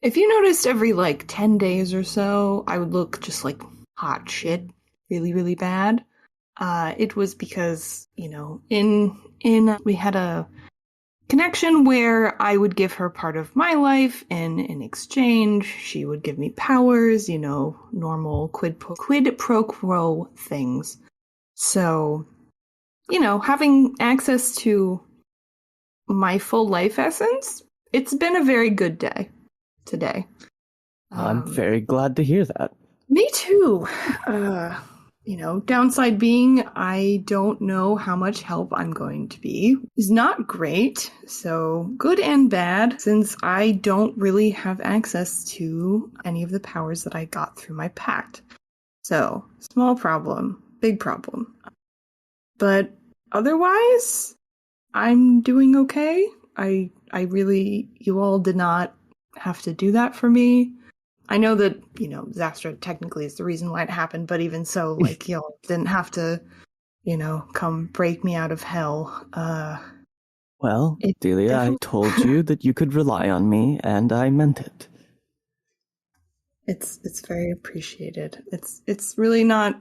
[SPEAKER 3] if you noticed every 10 days or so, I would look just like hot shit, really, really bad. It was because, we had a connection where I would give her part of my life, and in exchange, she would give me powers, normal quid pro quo things. So, having access to my full life essence, it's been a very good day today.
[SPEAKER 2] I'm very glad to hear that.
[SPEAKER 3] Me too. Downside being, I don't know how much help I'm going to be. It's not great, so good and bad, since I don't really have access to any of the powers that I got through my pact. So, small problem, big problem. But otherwise, I'm doing okay. You all did not have to do that for me. I know that, Xastra technically is the reason why it happened, but even so, y'all didn't have to, come break me out of hell.
[SPEAKER 2] Well, Daelia, I told you that you could rely on me, and I meant it.
[SPEAKER 3] It's very appreciated. It's really not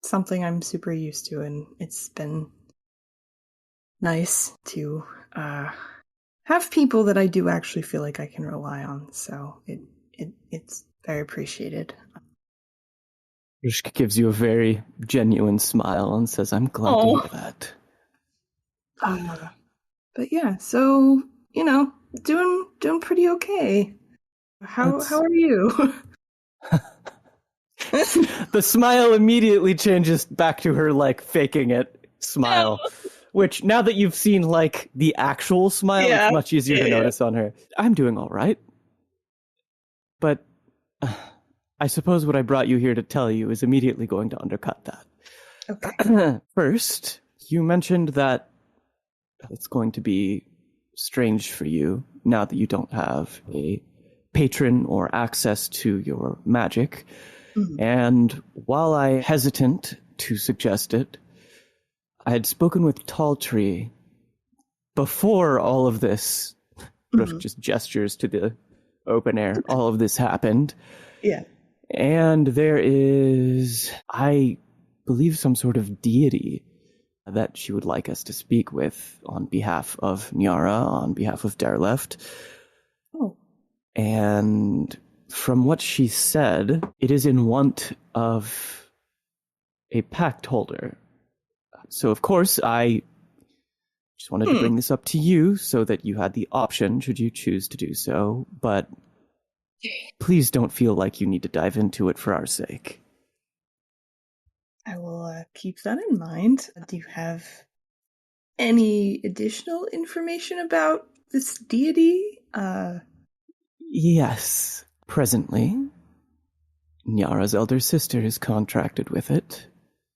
[SPEAKER 3] something I'm super used to, and it's been nice to have people that I do actually feel like I can rely on. So it's very appreciated.
[SPEAKER 2] Rushk gives you a very genuine smile and says, "I'm glad to hear that."
[SPEAKER 3] But yeah, so doing pretty okay. How are you?
[SPEAKER 2] The smile immediately changes back to her faking it smile, Which, now that you've seen, like, the actual smile,
[SPEAKER 3] Yeah.
[SPEAKER 2] it's much easier to notice on her. I'm doing all right. But I suppose what I brought you here to tell you is immediately going to undercut that.
[SPEAKER 3] Okay.
[SPEAKER 2] First, you mentioned that it's going to be strange for you now that you don't have a patron or access to your magic.
[SPEAKER 3] Mhm.
[SPEAKER 2] And while I hesitant to suggest it, I had spoken with Tall Tree before all of this. Rushk just gestures to the open air. All of this happened.
[SPEAKER 3] Yeah.
[SPEAKER 2] And there is, I believe, some sort of deity that she would like us to speak with on behalf of Nyara, on behalf of Dareleft.
[SPEAKER 3] Oh.
[SPEAKER 2] And from what she said, it is in want of a pact holder. So, of course, I just wanted to bring this up to you so that you had the option, should you choose to do so. But please don't feel like you need to dive into it for our sake.
[SPEAKER 3] I will keep that in mind. Do you have any additional information about this deity?
[SPEAKER 2] Yes. Presently, Nyara's elder sister is contracted with it,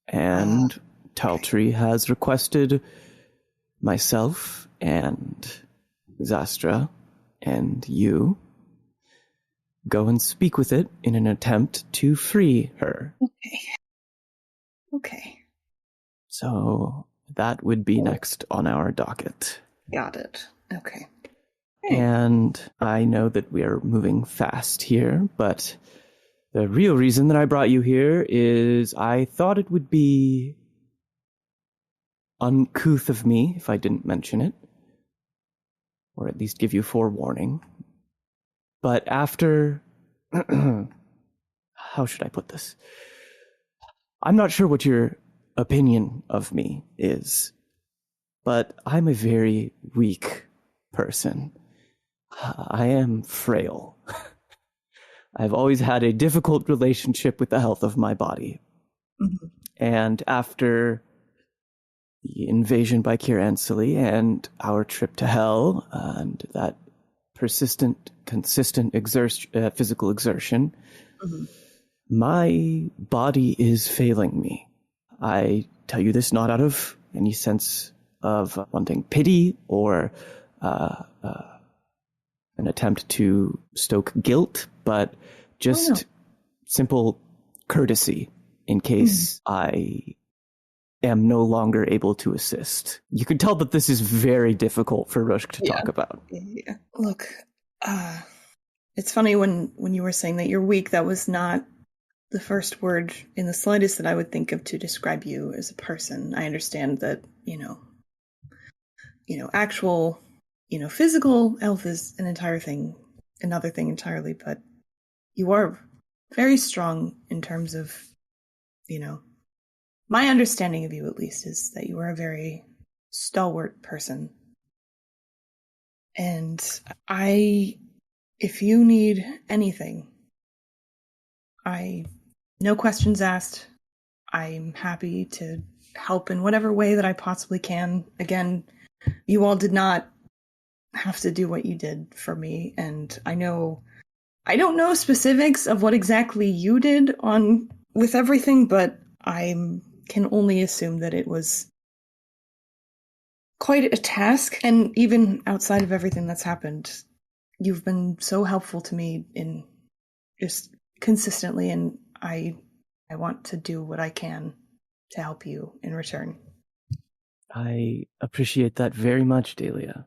[SPEAKER 2] and Taltree has requested myself and Xastra and you go and speak with it in an attempt to free her.
[SPEAKER 3] Okay.
[SPEAKER 2] So that would be next on our docket.
[SPEAKER 3] Got it. Okay.
[SPEAKER 2] And I know that we are moving fast here, but the real reason that I brought you here is I thought it would be uncouth of me if I didn't mention it, or at least give you forewarning. But after... how should I put this? I'm not sure what your opinion of me is, but I'm a very weak person. I am frail. I've always had a difficult relationship with the health of my body.
[SPEAKER 3] Mm-hmm.
[SPEAKER 2] And after the invasion by Kier Anseli and our trip to hell and that persistent, consistent physical exertion, my body is failing me. I tell you this not out of any sense of wanting pity or an attempt to stoke guilt, but just simple courtesy in case I am no longer able to assist. You can tell that this is very difficult for Rushk to talk about.
[SPEAKER 3] Yeah. Look, it's funny when you were saying that you're weak, that was not the first word in the slightest that I would think of to describe you as a person. I understand that, actual, physical health is another thing entirely, but you are very strong in terms of, my understanding of you at least is that you are a very stalwart person. And if you need anything, no questions asked. I'm happy to help in whatever way that I possibly can. Again, you all did not have to do what you did for me, and I don't know specifics of what exactly you did with everything, but I can only assume that it was quite a task. And even outside of everything that's happened, you've been so helpful to me in just consistently, and I want to do what I can to help you in return.
[SPEAKER 2] I appreciate that very much, Daelia.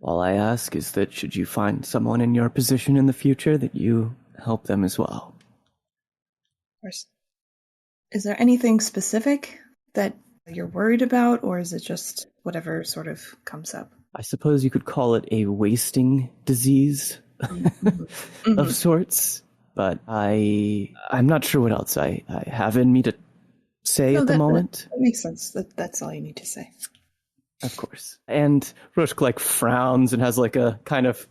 [SPEAKER 2] All I ask is that should you find someone in your position in the future, that you help them as well.
[SPEAKER 3] Of course. Is there anything specific that you're worried about, or is it just whatever sort of comes up?
[SPEAKER 2] I suppose you could call it a wasting disease of sorts, but I'm not sure what else I have in me to say at the moment.
[SPEAKER 3] That makes sense. That's all you need to say.
[SPEAKER 2] Of course. And Rushk frowns and has a kind of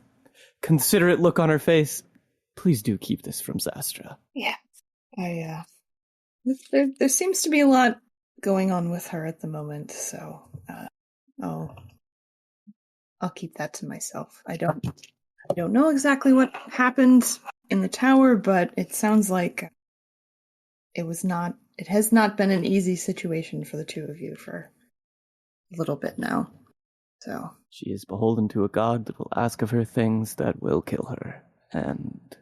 [SPEAKER 2] considerate look on her face. Please do keep this from Xastra.
[SPEAKER 3] Yeah. There seems to be a lot going on with her at the moment, so I'll keep that to myself. I don't know exactly what happened in the tower, but it sounds like it has not been an easy situation for the two of you for a little bit now. So
[SPEAKER 2] She is beholden to a god that will ask of her things that will kill her, and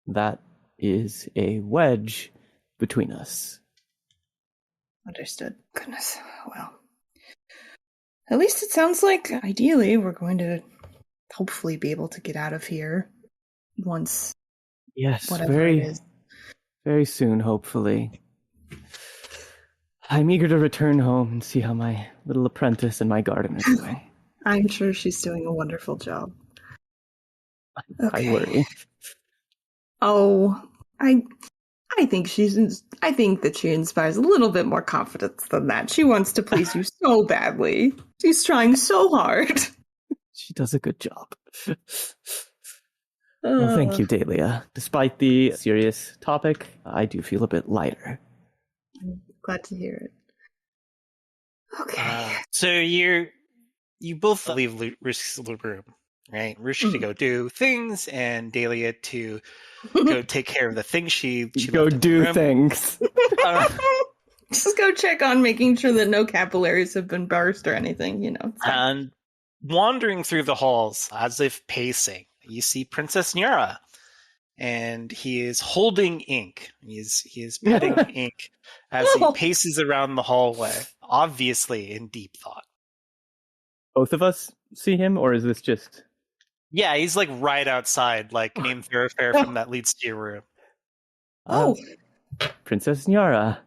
[SPEAKER 2] that is a wedge between us.
[SPEAKER 3] understood. Goodness. Well, at least it sounds like ideally we're going to hopefully be able to get out of here once.
[SPEAKER 2] Yes,
[SPEAKER 3] whatever it is.
[SPEAKER 2] very soon, hopefully. I'm eager to return home and see how my little apprentice and my garden are doing.
[SPEAKER 3] I'm sure she's doing a wonderful job. Okay.
[SPEAKER 2] I worry.
[SPEAKER 3] Oh, I think I think that she inspires a little bit more confidence than that. She wants to please you so badly. She's trying so hard.
[SPEAKER 2] She does a good job. Well, thank you, Daelia. Despite the serious topic, I do feel a bit lighter.
[SPEAKER 3] I'm glad to hear it. Okay.
[SPEAKER 1] So you both leave Rushk's room, right? Rushk to go do things, and Daelia to go take care of the things she
[SPEAKER 2] go
[SPEAKER 1] left in
[SPEAKER 2] do
[SPEAKER 1] the room.
[SPEAKER 2] things.
[SPEAKER 3] Just go check on making sure that no capillaries have been burst or anything, you know.
[SPEAKER 1] And wandering through the halls, as if pacing, you see Princess Nyara, and he is holding ink. He is petting ink as he paces around the hallway, obviously in deep thought.
[SPEAKER 2] Both of us see him, or is this just...
[SPEAKER 1] Yeah, he's like right outside, like main thoroughfare from that leads to your room.
[SPEAKER 3] Oh,
[SPEAKER 2] Princess Nyara,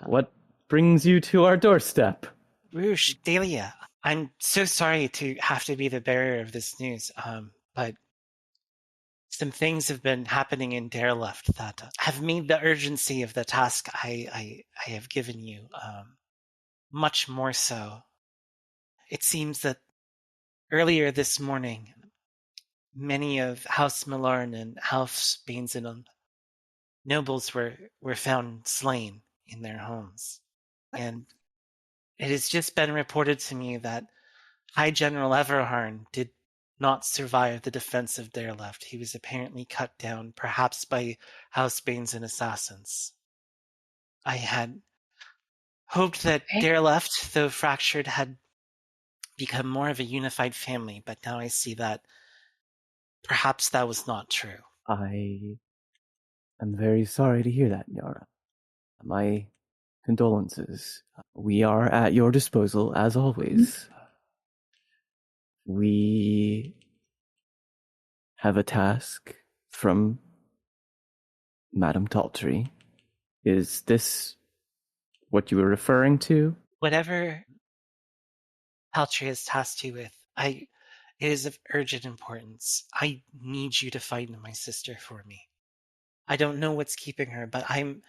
[SPEAKER 2] what brings you to our doorstep?
[SPEAKER 1] Rushk, Daelia, I'm so sorry to have to be the bearer of this news, but some things have been happening in Dareleft that have made the urgency of the task I have given you much more so. It seems that earlier this morning, many of House Millarn and House Bainzenon nobles were found slain in their homes. And it has just been reported to me that High General Everharn did not survive the defense of Dareleft. He was apparently cut down, perhaps by House Bainzenon assassins. I had hoped that Dareleft, though fractured, had become more of a unified family, but now I see that perhaps that was not true.
[SPEAKER 2] I am very sorry to hear that, Nyara. My condolences. We are at your disposal, as always. We have a task from Madame Taltree. Is this what you were referring to?
[SPEAKER 1] Whatever Taltree has tasked you with, it is of urgent importance. I need you to find my sister for me. I don't know what's keeping her, but I'm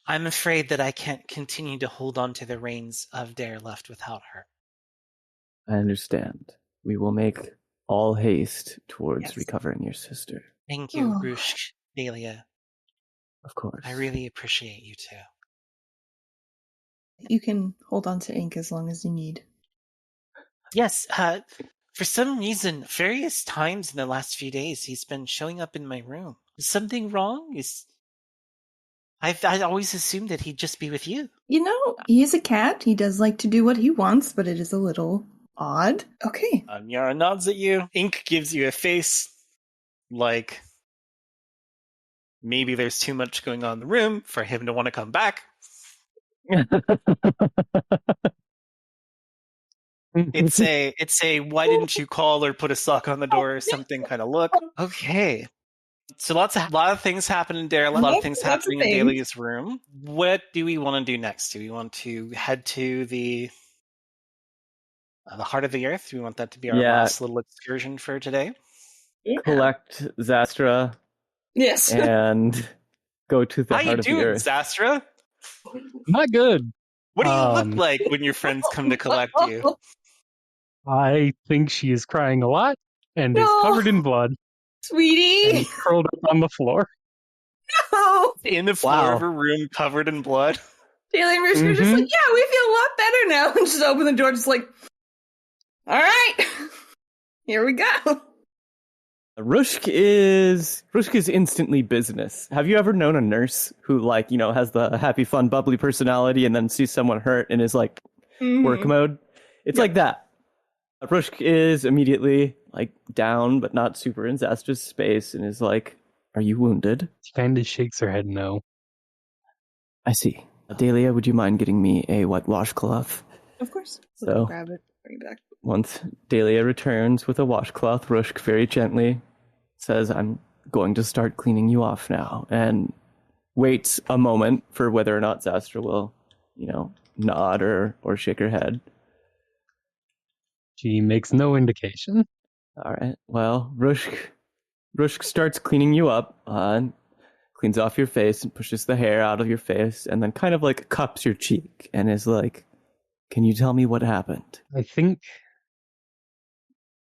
[SPEAKER 1] afraid that I can't continue to hold on to the reins of Dareleft without her.
[SPEAKER 2] I understand. We will make all haste towards recovering your sister.
[SPEAKER 1] Thank you, Rushk, Daelia.
[SPEAKER 2] Of course.
[SPEAKER 1] I really appreciate you too.
[SPEAKER 3] You can hold on to ink as long as you need.
[SPEAKER 1] Yes, for some reason, various times in the last few days, he's been showing up in my room. Is something wrong? I always assumed that he'd just be with you.
[SPEAKER 3] You know, he is a cat. He does like to do what he wants, but it is a little odd. Okay.
[SPEAKER 1] Nyara nods at you. Ink gives you a face like maybe there's too much going on in the room for him to want to come back. It's a why didn't you call or put a sock on the door or something kind of look. Okay. So a lot of things happen in Daelia, a lot of things happening in Daelia's room. What do we want to do next? Do we want to head to the heart of the earth? Do we want that to be our last little excursion for today?
[SPEAKER 3] Yeah.
[SPEAKER 2] Collect Xastra.
[SPEAKER 3] Yes.
[SPEAKER 2] And go to the heart of the earth.
[SPEAKER 1] Xastra?
[SPEAKER 4] Not good.
[SPEAKER 1] What do you look like when your friends come to collect you?
[SPEAKER 4] I think she is crying a lot and is covered in blood.
[SPEAKER 3] Sweetie!
[SPEAKER 4] And curled up on the floor.
[SPEAKER 3] No!
[SPEAKER 1] In the floor of her room, covered in blood?
[SPEAKER 3] Daelia and Rushk are just like, yeah, we feel a lot better now. And just open the door, just like, all right, here we go.
[SPEAKER 2] Rushk is instantly business. Have you ever known a nurse who, like, you know, has the happy, fun, bubbly personality and then sees someone hurt and is like work mode? It's like that. Rushk is immediately like down, but not super in Xastra's space, and is like, "Are you wounded?"
[SPEAKER 4] She kind of shakes her head no.
[SPEAKER 2] I see. Daelia, would you mind getting me a wet washcloth?
[SPEAKER 3] Of course.
[SPEAKER 2] So
[SPEAKER 3] Grab it, bring it back.
[SPEAKER 2] once Daelia returns with a washcloth, Rushk very gently says, "I'm going to start cleaning you off now," and waits a moment for whether or not Xastra will, you know, nod or shake her head.
[SPEAKER 4] She makes no indication.
[SPEAKER 2] All right. Well, Rushk starts cleaning you up, cleans off your face and pushes the hair out of your face, and then kind of like cups your cheek and is like, "Can you tell me what happened?"
[SPEAKER 4] I think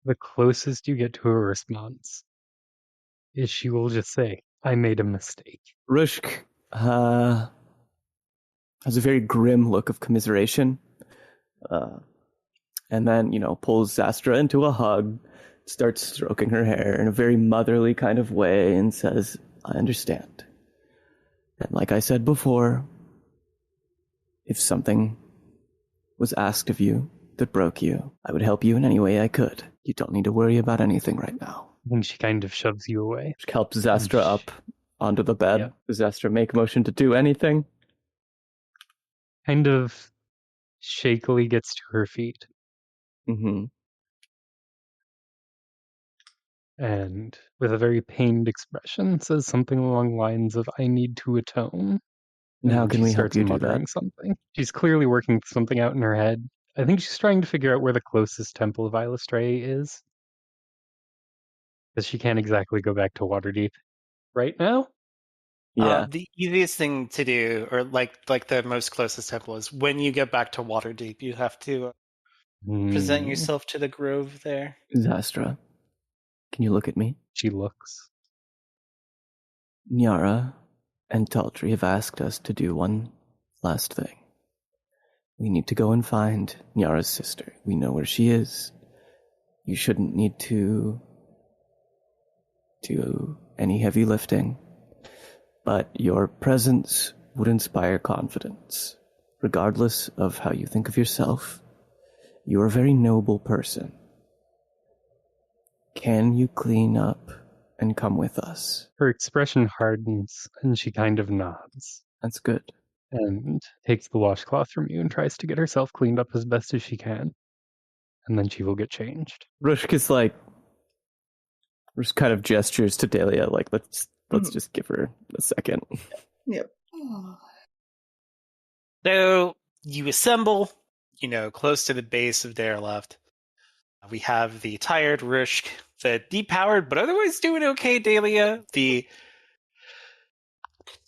[SPEAKER 4] the closest you get to a response is she will just say, "I made a mistake."
[SPEAKER 2] Rushk has a very grim look of commiseration, and then, you know, pulls Xastra into a hug, starts stroking her hair in a very motherly kind of way, and says, "I understand. And like I said before, if something was asked of you that broke you, I would help you in any way I could. You don't need to worry about anything right now."
[SPEAKER 4] And she kind of shoves you away.
[SPEAKER 2] She helps Xastra up onto the bed.
[SPEAKER 4] Yeah.
[SPEAKER 2] Does Xastra make motion to do anything?
[SPEAKER 4] Kind of shakily gets to her feet.
[SPEAKER 2] Mm-hmm.
[SPEAKER 4] And with a very pained expression says something along the lines of, "I need to atone."
[SPEAKER 2] And how can
[SPEAKER 4] she
[SPEAKER 2] we help
[SPEAKER 4] starts
[SPEAKER 2] you do
[SPEAKER 4] muttering
[SPEAKER 2] that?
[SPEAKER 4] something. She's clearly working something out in her head. I think she's trying to figure out where the closest temple of Eilistraee is. Because she can't exactly go back to Waterdeep right now.
[SPEAKER 2] Yeah.
[SPEAKER 1] The easiest thing to do, or like the most closest temple, is when you get back to Waterdeep, you have to present yourself to the grove there.
[SPEAKER 2] Xastra, can you look at me?
[SPEAKER 4] She looks.
[SPEAKER 2] Nyara and Taltry have asked us to do one last thing. We need to go and find Nyara's sister. We know where she is. You shouldn't need to do any heavy lifting, but your presence would inspire confidence. Regardless of how you think of yourself, you're a very noble person. Can you clean up and come with us?
[SPEAKER 4] Her expression hardens, and she kind of nods.
[SPEAKER 2] That's good.
[SPEAKER 4] And takes the washcloth from you and tries to get herself cleaned up as best as she can. And then she will get changed.
[SPEAKER 2] Rushk is like, Rushk kind of gestures to Daelia, like, let's just give her a second.
[SPEAKER 3] Yep.
[SPEAKER 1] So you assemble, you know, close to the base of Derelift. We have the tired Rushk, the depowered but otherwise doing okay Daelia, the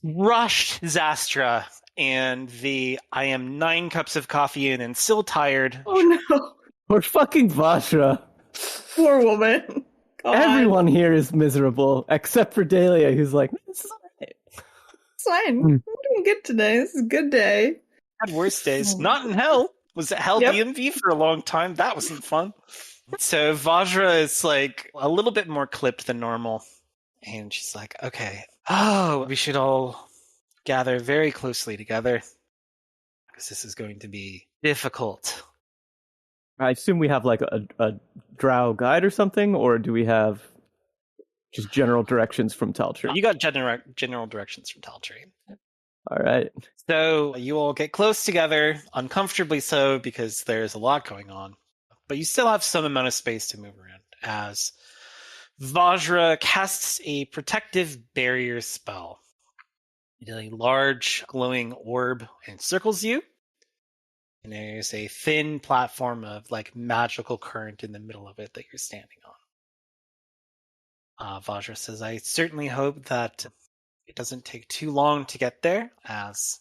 [SPEAKER 1] rushed Xastra, and the I am 9 cups of coffee in and still tired.
[SPEAKER 3] Oh no.
[SPEAKER 2] Poor fucking Vashra.
[SPEAKER 3] Poor woman. God.
[SPEAKER 2] Everyone here is miserable, except for Daelia, who's like, this is alright.
[SPEAKER 3] It's fine. I'm doing good today. This is a good day.
[SPEAKER 1] Had worse days. Not in hell. Was at Hell DMV for a long time. That wasn't fun. So Vajra is like a little bit more clipped than normal. And she's like, okay, we should all gather very closely together. Because this is going to be difficult.
[SPEAKER 2] I assume we have like a Drow guide or something, or do we have just general directions from Taltry?
[SPEAKER 1] You got general directions from Taltry.
[SPEAKER 2] All right.
[SPEAKER 1] So you all get close together, uncomfortably so, because there's a lot going on. But you still have some amount of space to move around as Vajra casts a protective barrier spell. A large glowing orb encircles you, and there's a thin platform of like magical current in the middle of it that you're standing on. Vajra says, I certainly hope that it doesn't take too long to get there, as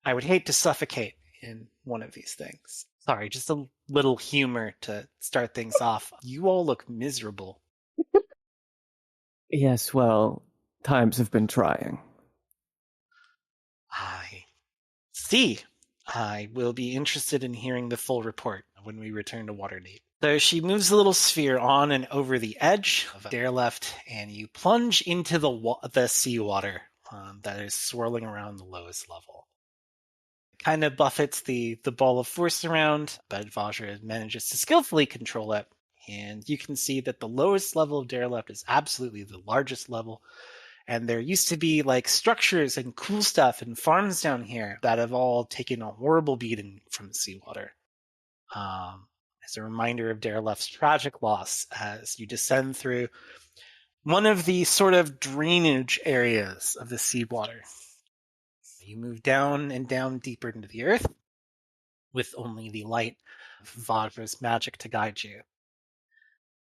[SPEAKER 1] I would hate to suffocate in one of these things. Sorry, just a little humor to start things off. You all look miserable.
[SPEAKER 2] Yes, well, times have been trying.
[SPEAKER 1] Aye. See, I will be interested in hearing the full report when we return to Waterdeep. So she moves a little sphere on and over the edge of Dareleft, and you plunge into the seawater that is swirling around the lowest level. It kind of buffets the ball of force around, but Vajra manages to skillfully control it. And you can see that the lowest level of Dareleft is absolutely the largest level. And there used to be like structures and cool stuff and farms down here that have all taken a horrible beating from the seawater. As a reminder of Dareleft's tragic loss as you descend through one of the sort of drainage areas of the seawater. You move down and down deeper into the earth with only the light of Vajra's magic to guide you.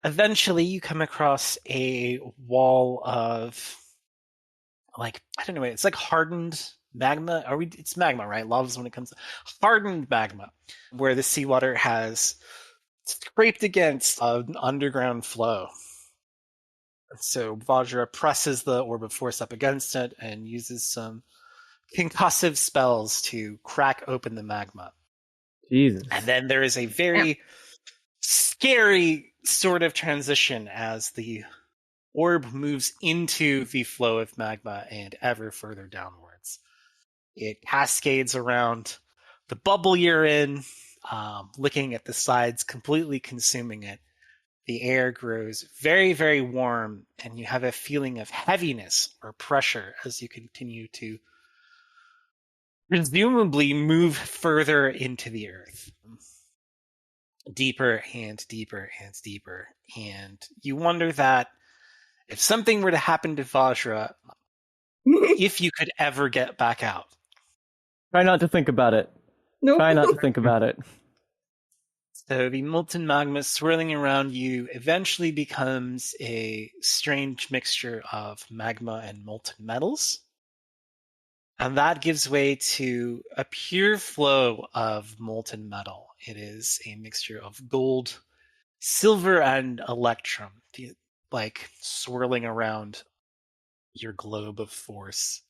[SPEAKER 1] Eventually, you come across a wall of, like, I don't know, it's like hardened magma. It's magma, right? Lava's when it comes to hardened magma, where the seawater has scraped against an underground flow. So Vajra presses the orb of force up against it and uses some concussive spells to crack open the magma.
[SPEAKER 2] Jesus.
[SPEAKER 1] And then there is a very scary sort of transition as the orb moves into the flow of magma and ever further downwards. It cascades around the bubble you're in, licking at the sides, completely consuming it. The air grows very, very warm, and you have a feeling of heaviness or pressure as you continue to presumably move further into the earth. Deeper and deeper and deeper. And you wonder that if something were to happen to Vajra, if you could ever get back out.
[SPEAKER 2] Try not to think about it.
[SPEAKER 3] Nope.
[SPEAKER 2] Try not to think about it.
[SPEAKER 1] So the molten magma swirling around you eventually becomes a strange mixture of magma and molten metals. And that gives way to a pure flow of molten metal. It is a mixture of gold, silver, and electrum, like swirling around your globe of force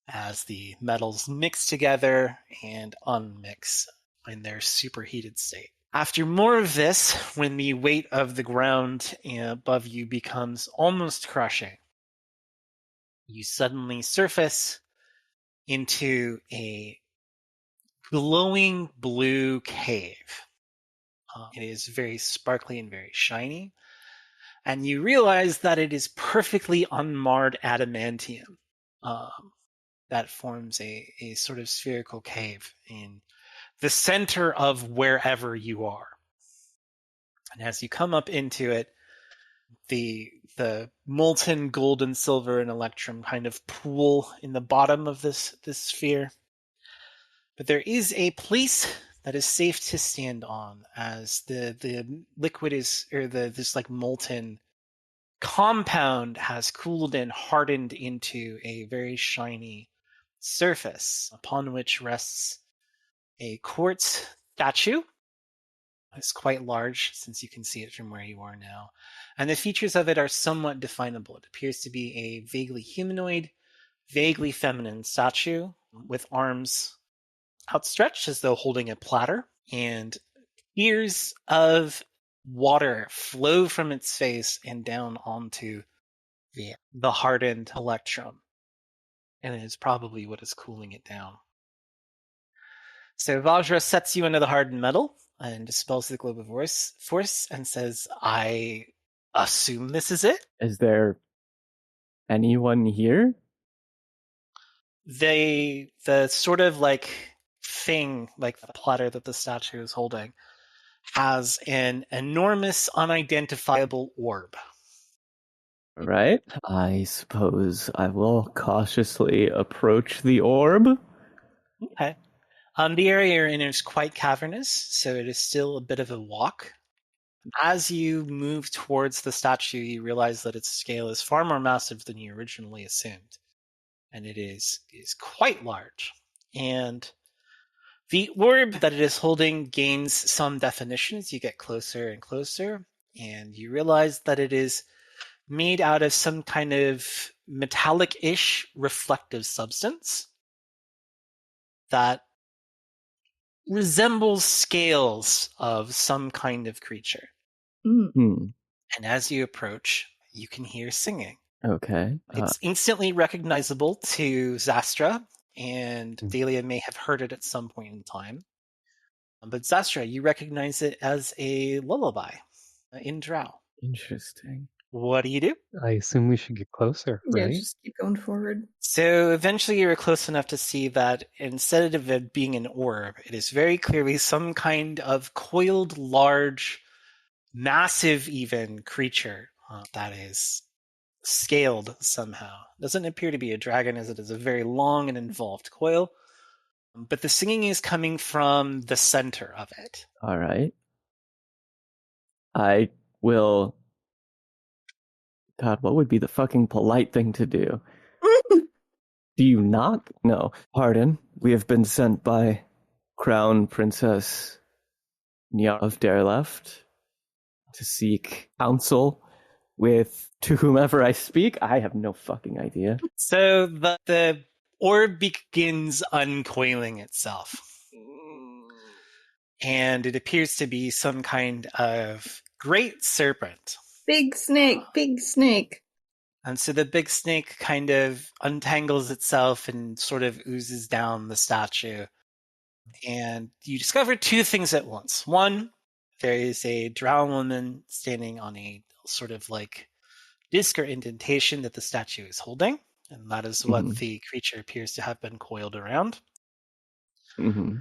[SPEAKER 1] as the metals mix together and unmix in their superheated state. After more of this, when the weight of the ground above you becomes almost crushing, you suddenly surface into a glowing blue cave. It is very sparkly and very shiny, and you realize that it is perfectly unmarred adamantium that forms a sort of spherical cave in the center of wherever you are. And as you come up into it, the molten gold and silver and electrum kind of pool in the bottom of this sphere. But there is a place that is safe to stand on, as the liquid is, or this like molten compound has cooled and hardened into a very shiny surface upon which rests a quartz statue. It's quite large, since you can see it from where you are now. And the features of it are somewhat definable. It appears to be a vaguely humanoid, vaguely feminine statue with arms outstretched as though holding a platter, and tears of water flow from its face and down onto the hardened electrum. And it is probably what is cooling it down. So Vajra sets you into the hardened metal and dispels the globe of force and says, I assume this is it?
[SPEAKER 2] Is there anyone here?
[SPEAKER 1] The sort of like thing, like the platter that the statue is holding, has an enormous unidentifiable orb.
[SPEAKER 2] Right. I suppose I will cautiously approach the orb.
[SPEAKER 1] Okay. The area you're in is quite cavernous, so it is still a bit of a walk. As you move towards the statue, you realize that its scale is far more massive than you originally assumed. And it is quite large. And the orb that it is holding gains some definition as you get closer and closer, and you realize that it is made out of some kind of metallic-ish reflective substance that resembles scales of some kind of creature.
[SPEAKER 2] Hmm.
[SPEAKER 1] And as you approach, you can hear singing.
[SPEAKER 2] Okay.
[SPEAKER 1] It's instantly recognizable to Xastra, and Daelia may have heard it at some point in time. But Xastra, you recognize it as a lullaby in Drow.
[SPEAKER 2] Interesting.
[SPEAKER 1] What do you do?
[SPEAKER 4] I assume we should get closer,
[SPEAKER 3] Yeah,
[SPEAKER 4] right?
[SPEAKER 3] just keep going forward.
[SPEAKER 1] So eventually you were close enough to see that instead of it being an orb, it is very clearly some kind of coiled, large, massive even creature that is scaled somehow. Doesn't appear to be a dragon, as it is a very long and involved coil. But the singing is coming from the center of it.
[SPEAKER 2] All right. I will... God, what would be the fucking polite thing to do? Do you knock? No. Pardon. We have been sent by Crown Princess Nya of Dareleft to seek counsel to whomever I speak. I have no fucking idea.
[SPEAKER 1] So the orb begins uncoiling itself. And it appears to be some kind of great serpent.
[SPEAKER 3] Big snake, big snake.
[SPEAKER 1] And so the big snake kind of untangles itself and sort of oozes down the statue. And you discover two things at once. One, there is a drow woman standing on a sort of like disc or indentation that the statue is holding. And that is what the creature appears to have been coiled around.
[SPEAKER 2] Mm-hmm.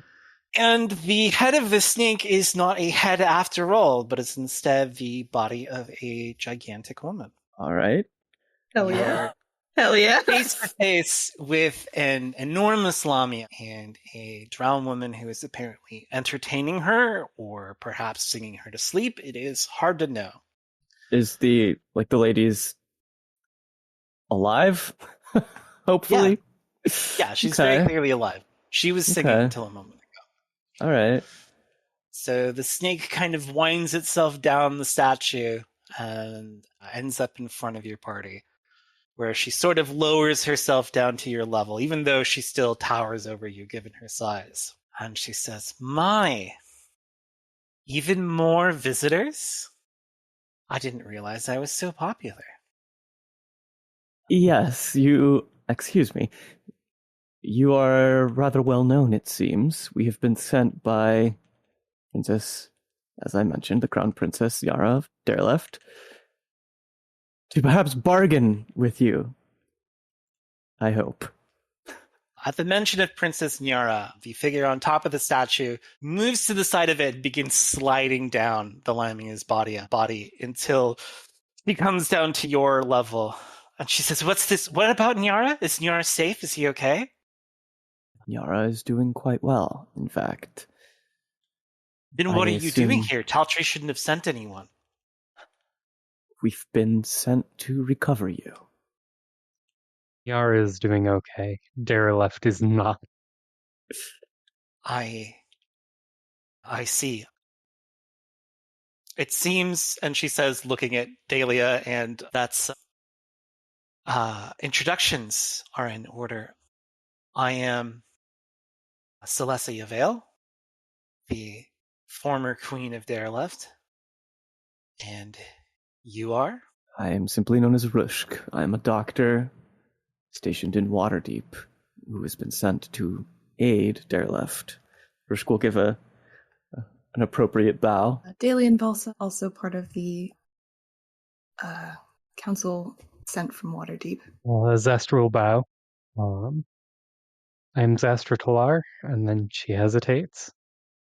[SPEAKER 1] And the head of the snake is not a head after all, but it's instead the body of a gigantic woman.
[SPEAKER 2] All right.
[SPEAKER 3] Hell yeah. Hell yeah.
[SPEAKER 1] Face to face with an enormous lamia and a drow woman who is apparently entertaining her or perhaps singing her to sleep. It is hard to know.
[SPEAKER 2] Is the lady's alive? Hopefully.
[SPEAKER 1] Yeah, she's very clearly alive. She was singing until a moment ago.
[SPEAKER 2] All right.
[SPEAKER 1] So the snake kind of winds itself down the statue and ends up in front of your party, where she sort of lowers herself down to your level, even though she still towers over you given her size. And she says, "My, even more visitors? I didn't realize I was so popular."
[SPEAKER 2] Yes, excuse me. You are rather well known, it seems. We have been sent by Princess, as I mentioned, the Crown Princess Yara of Dareleft, to perhaps bargain with you. I hope.
[SPEAKER 1] At the mention of Princess Nyara, the figure on top of the statue moves to the side of it and begins sliding down the Lamia's body until he comes down to your level. And she says, "What's this? What about Nyara? Is Nyara safe? Is he okay?"
[SPEAKER 2] Yara is doing quite well, in fact.
[SPEAKER 1] Then what are you doing here? Taltry shouldn't have sent anyone.
[SPEAKER 2] We've been sent to recover you.
[SPEAKER 4] Yara is doing okay. Dareleft is not.
[SPEAKER 1] I see. It seems, and she says, looking at Daelia, and that's introductions are in order. I am Celeste Yavail, the former queen of Dareleft, and you are?
[SPEAKER 2] I am simply known as Rushk. I am a doctor stationed in Waterdeep who has been sent to aid Dareleft. Rushk will give an appropriate bow.
[SPEAKER 3] Daelia and Valsa, also part of the council sent from Waterdeep.
[SPEAKER 4] Xastra will bow. I'm Xastra Telarr, and then she hesitates.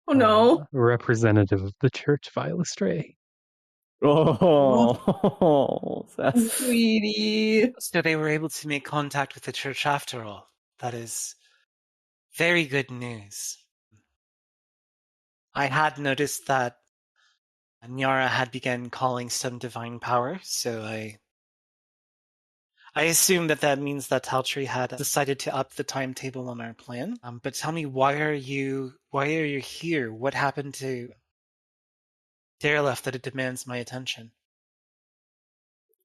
[SPEAKER 3] Oh no.
[SPEAKER 4] Representative of the Church of Eilistraee.
[SPEAKER 2] Oh, that's
[SPEAKER 3] Sweetie.
[SPEAKER 1] So they were able to make contact with the church after all. That is very good news. I had noticed that Nyara had begun calling some divine power, so I assume that means that Taltry had decided to up the timetable on our plan. But tell me, why are you here? What happened to Dareleft that it demands my attention?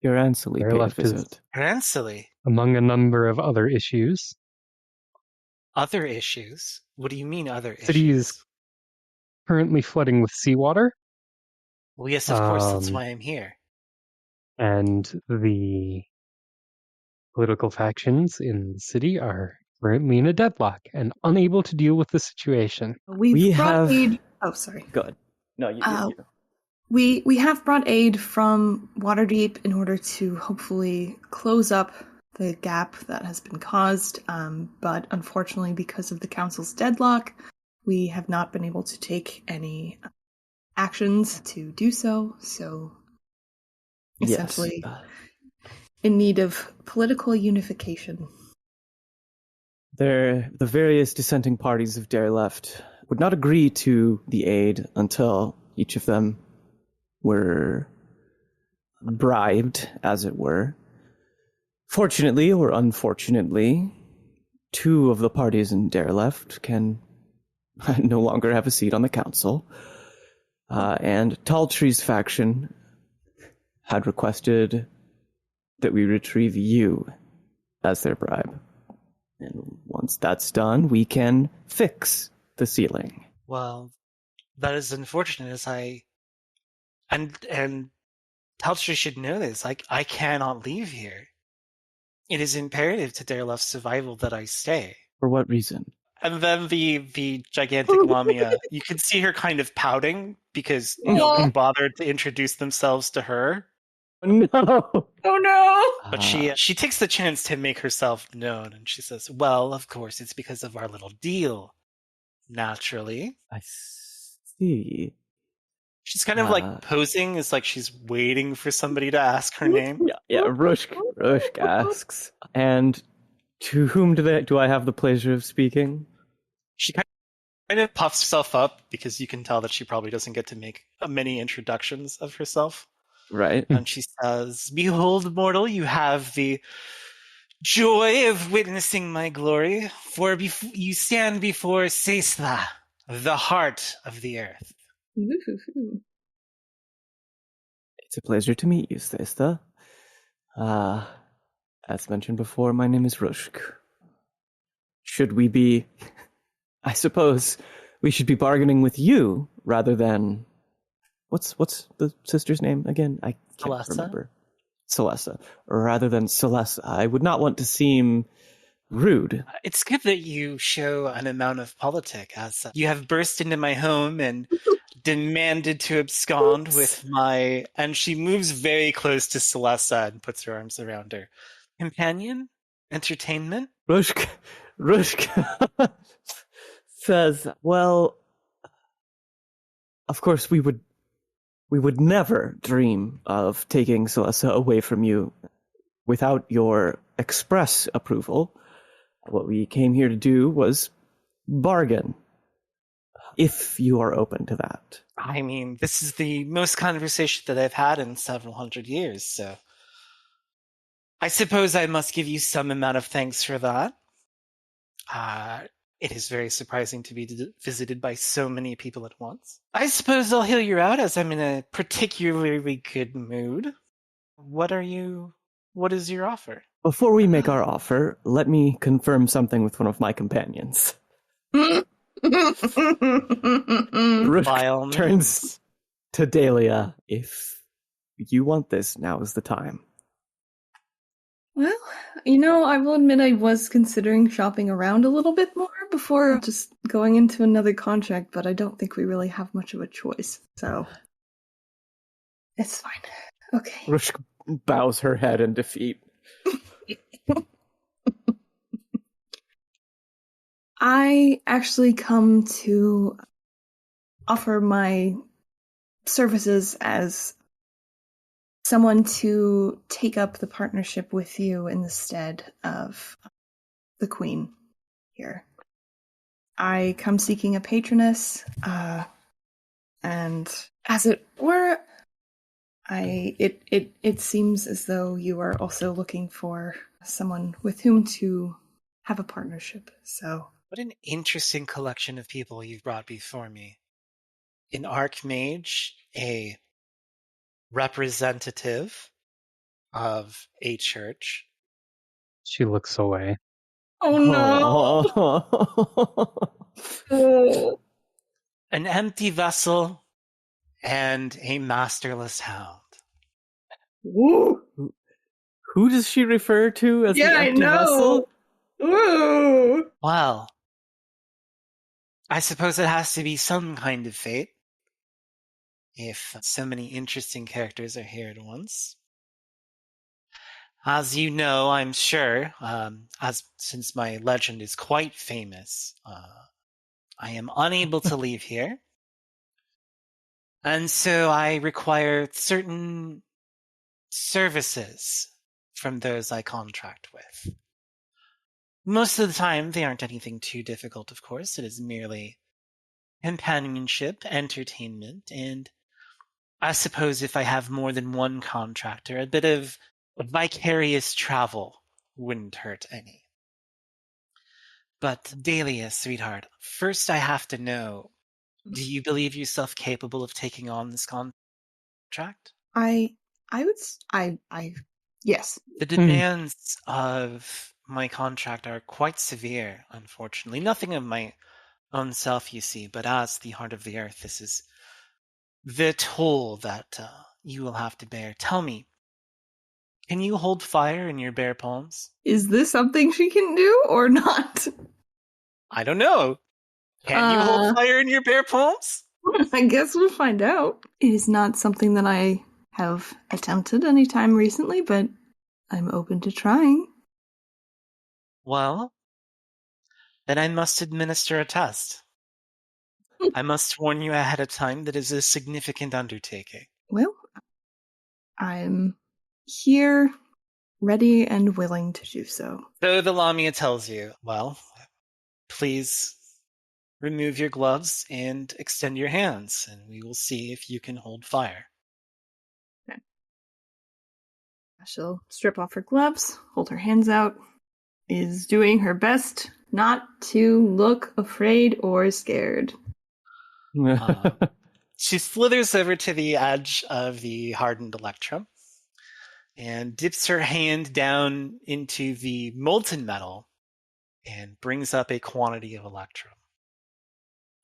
[SPEAKER 2] your Ansley paid a
[SPEAKER 4] Dareleft is
[SPEAKER 2] visit.
[SPEAKER 1] Ranceley?
[SPEAKER 4] among a number of other issues.
[SPEAKER 1] Other issues? What do you mean other
[SPEAKER 4] City
[SPEAKER 1] issues?
[SPEAKER 4] is currently flooding with seawater.
[SPEAKER 1] Well, yes, of course, that's why I'm here.
[SPEAKER 4] And the political factions in the city are currently in a deadlock and unable to deal with the situation.
[SPEAKER 3] We brought aid. Oh, sorry.
[SPEAKER 2] Good. No, you.
[SPEAKER 3] We have brought aid from Waterdeep in order to hopefully close up the gap that has been caused, but unfortunately, because of the council's deadlock, we have not been able to take any actions to do so. So, essentially, in need of political unification.
[SPEAKER 2] The various dissenting parties of Dareleft would not agree to the aid until each of them were bribed, as it were. Fortunately or unfortunately, two of the parties in Dareleft can no longer have a seat on the council, and Taltree's faction had requested that we retrieve you as their bribe. And once that's done, we can fix the ceiling.
[SPEAKER 1] Well, that is unfortunate, as and Taltree should know this. I cannot leave here. It is imperative to Dareleft's survival that I stay.
[SPEAKER 2] For what reason?
[SPEAKER 1] And then the gigantic Lamia, you can see her kind of pouting because no one bothered to introduce themselves to her.
[SPEAKER 2] No.
[SPEAKER 3] Oh no!
[SPEAKER 1] But she takes the chance to make herself known, and she says, well, of course, it's because of our little deal. Naturally.
[SPEAKER 2] I see.
[SPEAKER 1] She's kind of like posing as like she's waiting for somebody to ask her name.
[SPEAKER 2] Yeah, Rushk asks. And to whom do I have the pleasure of speaking?
[SPEAKER 1] She kind of puffs herself up because you can tell that she probably doesn't get to make many introductions of herself.
[SPEAKER 2] Right.
[SPEAKER 1] And she says, behold, mortal, you have the joy of witnessing my glory, for you stand before Xastra, the heart of the earth.
[SPEAKER 2] It's a pleasure to meet you, Xastra. As mentioned before, my name is Rushk. Should we be... I suppose we should be bargaining with you rather than... What's the sister's name again? I can't remember. Celessa. Rather than Celessa. I would not want to seem rude.
[SPEAKER 1] It's good that you show an amount of politic, as you have burst into my home and demanded to abscond with my... And she moves very close to Celessa and puts her arms around her. Companion? Entertainment?
[SPEAKER 2] Rushk says, well, of course we would never dream of taking Celessa away from you without your express approval. What we came here to do was bargain, if you are open to that.
[SPEAKER 1] I mean, this is the most conversation that I've had in several hundred years, so I suppose I must give you some amount of thanks for that. It is very surprising to be visited by so many people at once. I suppose I'll heal you out, as I'm in a particularly good mood. What is your offer?
[SPEAKER 2] Before we make our offer, let me confirm something with one of my companions. Rushk turns to Daelia. If you want this, now is the time.
[SPEAKER 3] Well, I will admit I was considering shopping around a little bit more before just going into another contract, but I don't think we really have much of a choice, so it's fine. Okay.
[SPEAKER 2] Rushk bows her head in defeat.
[SPEAKER 3] I actually come to offer my services as someone to take up the partnership with you in the stead of the queen here. I come seeking a patroness, and as it were, it seems as though you are also looking for someone with whom to have a partnership. So,
[SPEAKER 1] what an interesting collection of people you've brought before me. An archmage, a representative of a church.
[SPEAKER 4] She looks away.
[SPEAKER 3] Oh no!
[SPEAKER 1] An empty vessel and a masterless hound.
[SPEAKER 3] Woo!
[SPEAKER 2] Who does she refer to as the
[SPEAKER 3] Yeah, I
[SPEAKER 2] empty
[SPEAKER 3] know.
[SPEAKER 2] vessel?
[SPEAKER 3] Ooh.
[SPEAKER 1] Well, I suppose it has to be some kind of fate. If so many interesting characters are here at once. As you know, I'm sure, since my legend is quite famous, I am unable to leave here. And so I require certain services from those I contract with. Most of the time, they aren't anything too difficult, of course. It is merely companionship, entertainment, and I suppose if I have more than one contractor, a bit of vicarious travel wouldn't hurt any. But Daelia, sweetheart, first I have to know, do you believe yourself capable of taking on this contract?
[SPEAKER 3] Yes.
[SPEAKER 1] The demands of my contract are quite severe, unfortunately. Nothing of my own self, you see, but as the heart of the earth, this is the toll that you will have to bear. Tell me, can you hold fire in your bare palms?
[SPEAKER 3] Is this something she can do or not?
[SPEAKER 1] I don't know. Can you hold fire in your bare palms?
[SPEAKER 3] I guess we'll find out. It is not something that I have attempted any time recently, but I'm open to trying.
[SPEAKER 1] Well, then I must administer a test. I must warn you ahead of time that it is a significant undertaking.
[SPEAKER 3] Well, I'm here, ready and willing to do so.
[SPEAKER 1] So the Lamia tells you, well, please remove your gloves and extend your hands, and we will see if you can hold fire.
[SPEAKER 3] Okay. She'll strip off her gloves, hold her hands out, is doing her best not to look afraid or scared.
[SPEAKER 1] She slithers over to the edge of the hardened electrum and dips her hand down into the molten metal and brings up a quantity of electrum.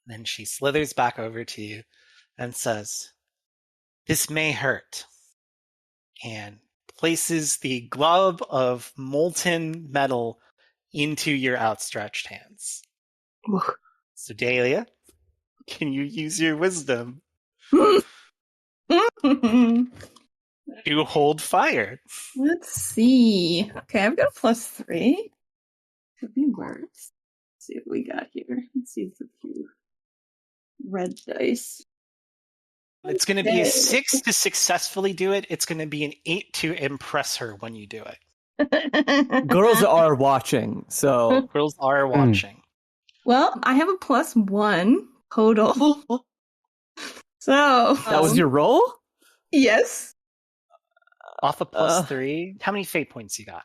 [SPEAKER 1] Then she slithers back over to you and says, "This may hurt," and places the glob of molten metal into your outstretched hands. So, Daelia, can you use your wisdom to hold fire?
[SPEAKER 3] Let's see. Okay, I've got a +3. Could be worse. Let's see what we got here. Let's see if a few red dice.
[SPEAKER 1] It's going to be a 6 to successfully do it. It's going to be an 8 to impress her when you do it.
[SPEAKER 2] Girls are watching, so
[SPEAKER 1] Girls are watching.
[SPEAKER 3] Well, I have a +1 total. So
[SPEAKER 2] that was your roll?
[SPEAKER 3] Yes.
[SPEAKER 1] Off a +3. How many fate points you got?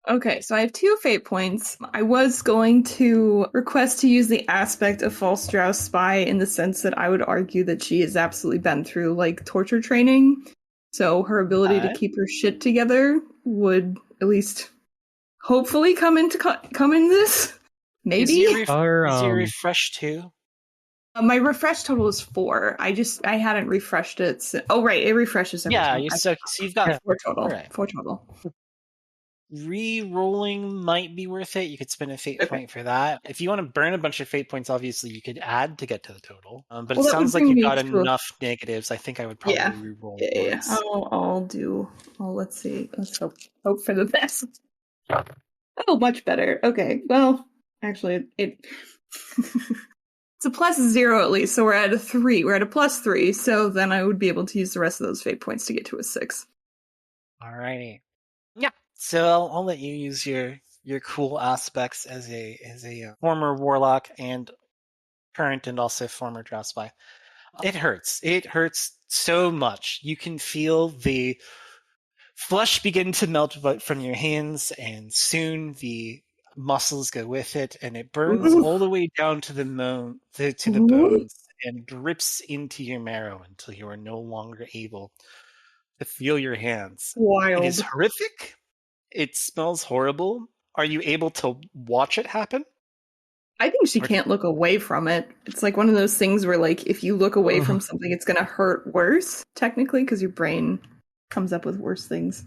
[SPEAKER 3] Okay, so I have 2 fate points. I was going to request to use the aspect of false Drow spy in the sense that I would argue that she has absolutely been through like torture training. So her ability to keep her shit together would at least hopefully come in this. Maybe.
[SPEAKER 1] Is your refresh 2?
[SPEAKER 3] My refresh total is 4. I hadn't refreshed it. Oh, right. It refreshes every time.
[SPEAKER 1] So you've got
[SPEAKER 3] 4 total.
[SPEAKER 1] Right.
[SPEAKER 3] 4 total.
[SPEAKER 1] Re-rolling might be worth it. You could spend a fate point for that. If you want to burn a bunch of fate points, obviously you could add to get to the total. But it sounds like you've got enough negatives. I think I would probably re-roll.
[SPEAKER 3] Yeah. Let's see. Let's hope for the best. Oh, much better. Okay. Well, actually, it's a +0 at least, so we're at a 3. We're at a +3, so then I would be able to use the rest of those fate points to get to a 6.
[SPEAKER 1] Alrighty. Yeah. So I'll let you use your cool aspects as a former warlock and current and also former Drow spy. It hurts. It hurts so much. You can feel the flesh begin to melt from your hands, and soon the muscles go with it, and it burns all the way down to the bones and drips into your marrow until you are no longer able to feel your hands.
[SPEAKER 3] Wild.
[SPEAKER 1] It is horrific. It smells horrible. Are you able to watch it happen?
[SPEAKER 3] I think she can't look away from it. It's like one of those things where, like, if you look away from something, it's going to hurt worse, technically, because your brain comes up with worse things.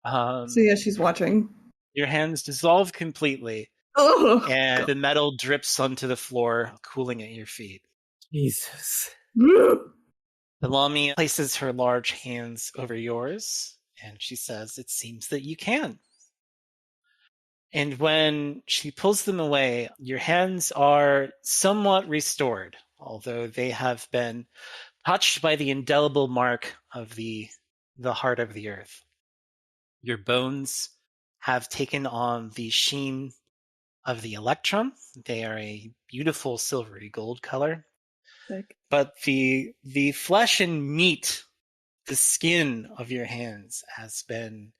[SPEAKER 3] So yeah, she's watching.
[SPEAKER 1] Your hands dissolve completely, and the metal drips onto the floor, cooling at your feet.
[SPEAKER 2] Jesus.
[SPEAKER 1] Salami places her large hands over yours, and she says, "It seems that you can." And when she pulls them away, your hands are somewhat restored, although they have been touched by the indelible mark of the heart of the earth. Your bones have taken on the sheen of the electrum. They are a beautiful silvery gold color.
[SPEAKER 3] Sick.
[SPEAKER 1] But the flesh and meat, the skin of your hands has been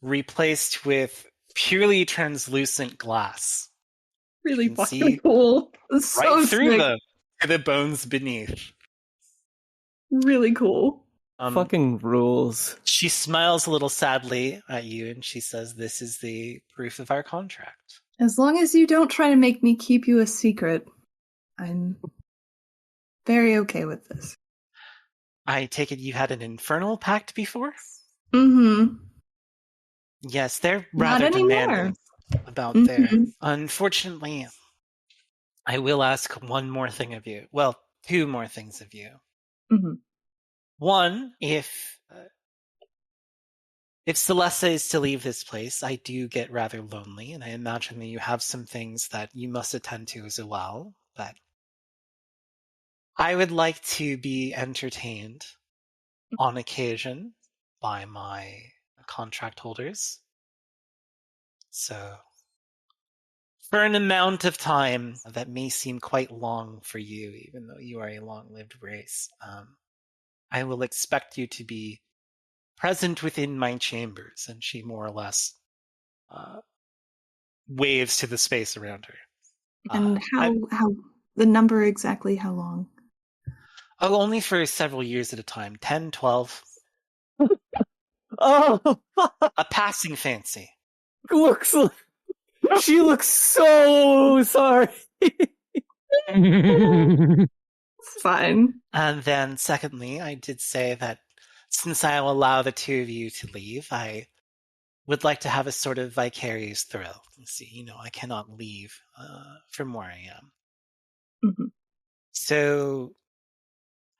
[SPEAKER 1] replaced with purely translucent glass.
[SPEAKER 3] Really
[SPEAKER 1] You can
[SPEAKER 3] fucking
[SPEAKER 1] see
[SPEAKER 3] cool. It's
[SPEAKER 1] right
[SPEAKER 3] so
[SPEAKER 1] through
[SPEAKER 3] sick.
[SPEAKER 1] them to the bones beneath.
[SPEAKER 3] Really cool.
[SPEAKER 2] Fucking rules.
[SPEAKER 1] She smiles a little sadly at you and she says, "This is the proof of our contract."
[SPEAKER 3] As long as you don't try to make me keep you a secret, I'm very okay with this.
[SPEAKER 1] I take it you had an infernal pact before?
[SPEAKER 3] Mm-hmm.
[SPEAKER 1] Yes, they're
[SPEAKER 3] Not
[SPEAKER 1] rather
[SPEAKER 3] anymore.
[SPEAKER 1] demanding about their... Unfortunately, I will ask one more thing of you. Well, two more things of you.
[SPEAKER 3] Mm-hmm.
[SPEAKER 1] One, if Celeste is to leave this place, I do get rather lonely, and I imagine that you have some things that you must attend to as well. But I would like to be entertained on occasion by my contract holders. So, for an amount of time that may seem quite long for you, even though you are a long-lived race, I will expect you to be present within my chambers. And she more or less waves to the space around her.
[SPEAKER 3] And how the number exactly, how long?
[SPEAKER 1] Oh, only for several years at a time. 10, 12.
[SPEAKER 2] Oh,
[SPEAKER 1] A passing fancy.
[SPEAKER 2] She looks so sorry.
[SPEAKER 3] It's fine.
[SPEAKER 1] And then secondly, I did say that since I will allow the two of you to leave, I would like to have a sort of vicarious thrill. You see, I cannot leave from where I am.
[SPEAKER 3] Mm-hmm.
[SPEAKER 1] So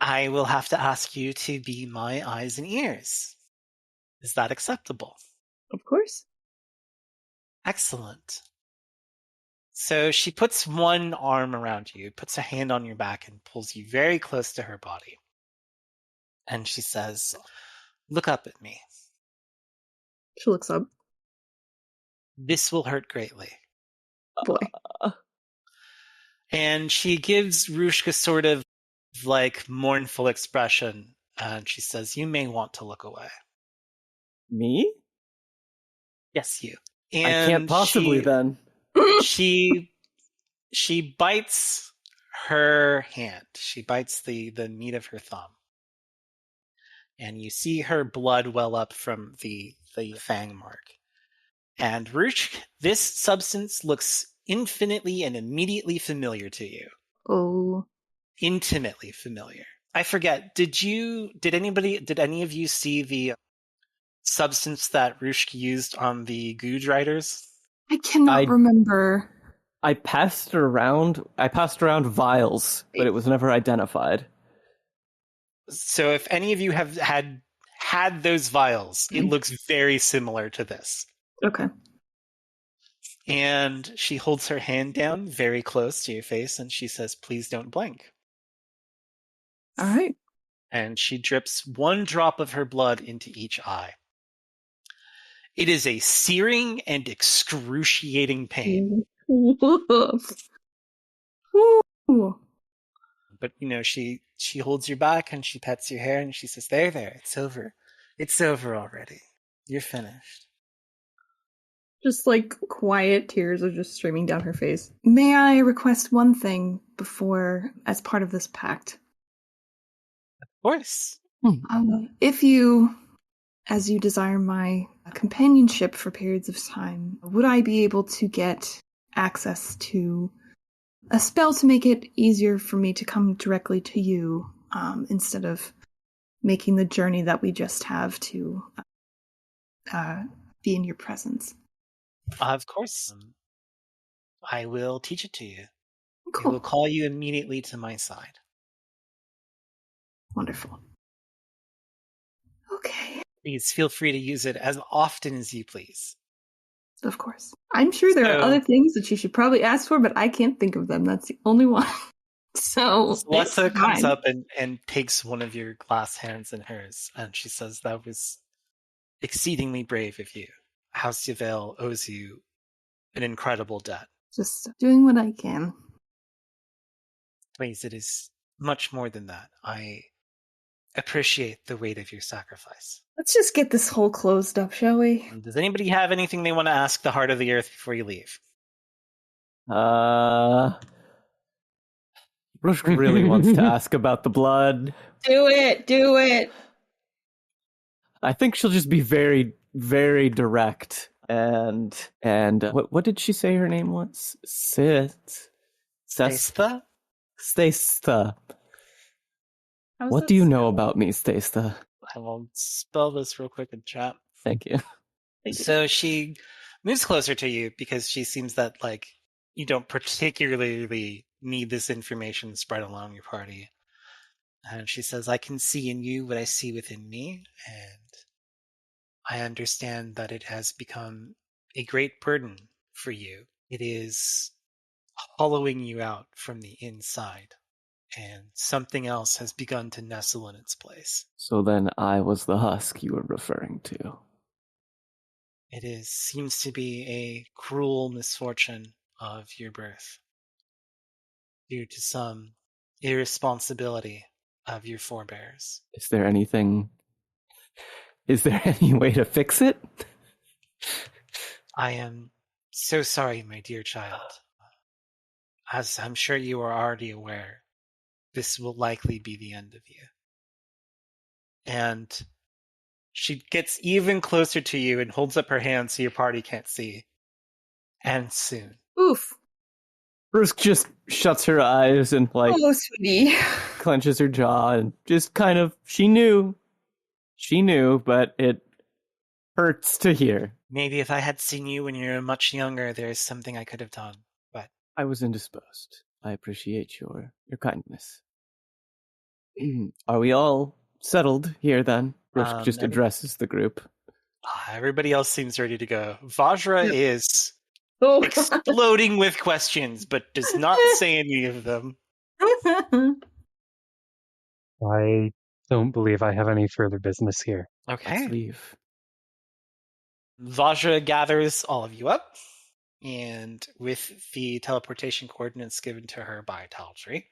[SPEAKER 1] I will have to ask you to be my eyes and ears. Is that acceptable?
[SPEAKER 3] Of course.
[SPEAKER 1] Excellent. So she puts one arm around you, puts a hand on your back, and pulls you very close to her body. And she says, "Look up at me."
[SPEAKER 3] She looks up.
[SPEAKER 1] "This will hurt greatly."
[SPEAKER 3] Boy.
[SPEAKER 1] And she gives Rushk a sort of like mournful expression, and she says, "You may want to look away."
[SPEAKER 2] Me?
[SPEAKER 1] Yes, you.
[SPEAKER 2] I
[SPEAKER 1] And
[SPEAKER 2] can't possibly then.
[SPEAKER 1] She bites her hand. She bites the meat of her thumb. And you see her blood well up from the fang mark. And Rushk, this substance looks infinitely and immediately familiar to you.
[SPEAKER 3] Oh.
[SPEAKER 1] Intimately familiar. I forget, did any of you see the substance that Rushk used on the Gooj Riders?
[SPEAKER 3] I cannot remember.
[SPEAKER 2] I passed around vials, but it was never identified.
[SPEAKER 1] So if any of you have had those vials, it looks very similar to this.
[SPEAKER 3] Okay.
[SPEAKER 1] And she holds her hand down very close to your face and she says, "Please don't blink."
[SPEAKER 3] All right.
[SPEAKER 1] And she drips one drop of her blood into each eye. It is a searing and excruciating pain.
[SPEAKER 3] Ooh.
[SPEAKER 1] But, she holds your back and she pets your hair and she says, there, it's over. It's over already. You're finished.
[SPEAKER 3] Just like quiet tears are just streaming down her face. May I request one thing as part of this pact?
[SPEAKER 1] Of course.
[SPEAKER 3] If you, as you desire my companionship for periods of time, would I be able to get access to a spell to make it easier for me to come directly to you instead of making the journey that we just have to be in your presence.
[SPEAKER 1] Of course. I will teach it to you.
[SPEAKER 3] Cool.
[SPEAKER 1] I will call you immediately to my side.
[SPEAKER 3] Wonderful. Okay.
[SPEAKER 1] Please feel free to use it as often as you please.
[SPEAKER 3] Of course. I'm sure there are other things that you should probably ask for, but I can't think of them. That's the only one. So
[SPEAKER 1] Celesta comes up and takes one of your glass hands in hers, and she says, that was exceedingly brave of you. House Yvel owes you an incredible debt.
[SPEAKER 3] Just doing what I can.
[SPEAKER 1] Please, it is much more than that. I appreciate the weight of your sacrifice.
[SPEAKER 3] Let's just get this hole closed up, shall we?
[SPEAKER 1] Does anybody have anything they want to ask the Heart of the Earth before you leave?
[SPEAKER 2] Rushk really wants to ask about the blood.
[SPEAKER 3] Do it!
[SPEAKER 2] I think she'll just be very, very direct. And what did she say her name was?
[SPEAKER 1] Stastha?
[SPEAKER 2] Stastha. What do you know about me, Stastha?
[SPEAKER 1] I will spell this real quick in chat.
[SPEAKER 2] Thank you.
[SPEAKER 1] So she moves closer to you because she seems that, like, you don't particularly need this information spread along your party. And she says, I can see in you what I see within me, and I understand that it has become a great burden for you. It is hollowing you out from the inside, and something else has begun to nestle in its place.
[SPEAKER 2] So then I was the husk you were referring to.
[SPEAKER 1] It seems to be a cruel misfortune of your birth, due to some irresponsibility of your forebears.
[SPEAKER 2] Is there any way to fix it?
[SPEAKER 1] I am so sorry, my dear child. As I'm sure you are already aware, this will likely be the end of you. And she gets even closer to you and holds up her hand so your party can't see. And soon.
[SPEAKER 3] Oof.
[SPEAKER 2] Rushk just shuts her eyes and, like,
[SPEAKER 3] oh, sweetie.
[SPEAKER 2] clenches her jaw and just kind of, she knew, but it hurts to hear.
[SPEAKER 1] Maybe if I had seen you when you were much younger, there's something I could have done, but
[SPEAKER 2] I was indisposed. I appreciate your kindness. Are we all settled here then? Rushk just addresses the group.
[SPEAKER 1] Everybody else seems ready to go. Vajra is
[SPEAKER 3] God.
[SPEAKER 1] exploding with questions, but does not say any of them.
[SPEAKER 4] I don't believe I have any further business here.
[SPEAKER 1] Okay.
[SPEAKER 2] Let's leave.
[SPEAKER 1] Vajra gathers all of you up, and with the teleportation coordinates given to her by Taltree,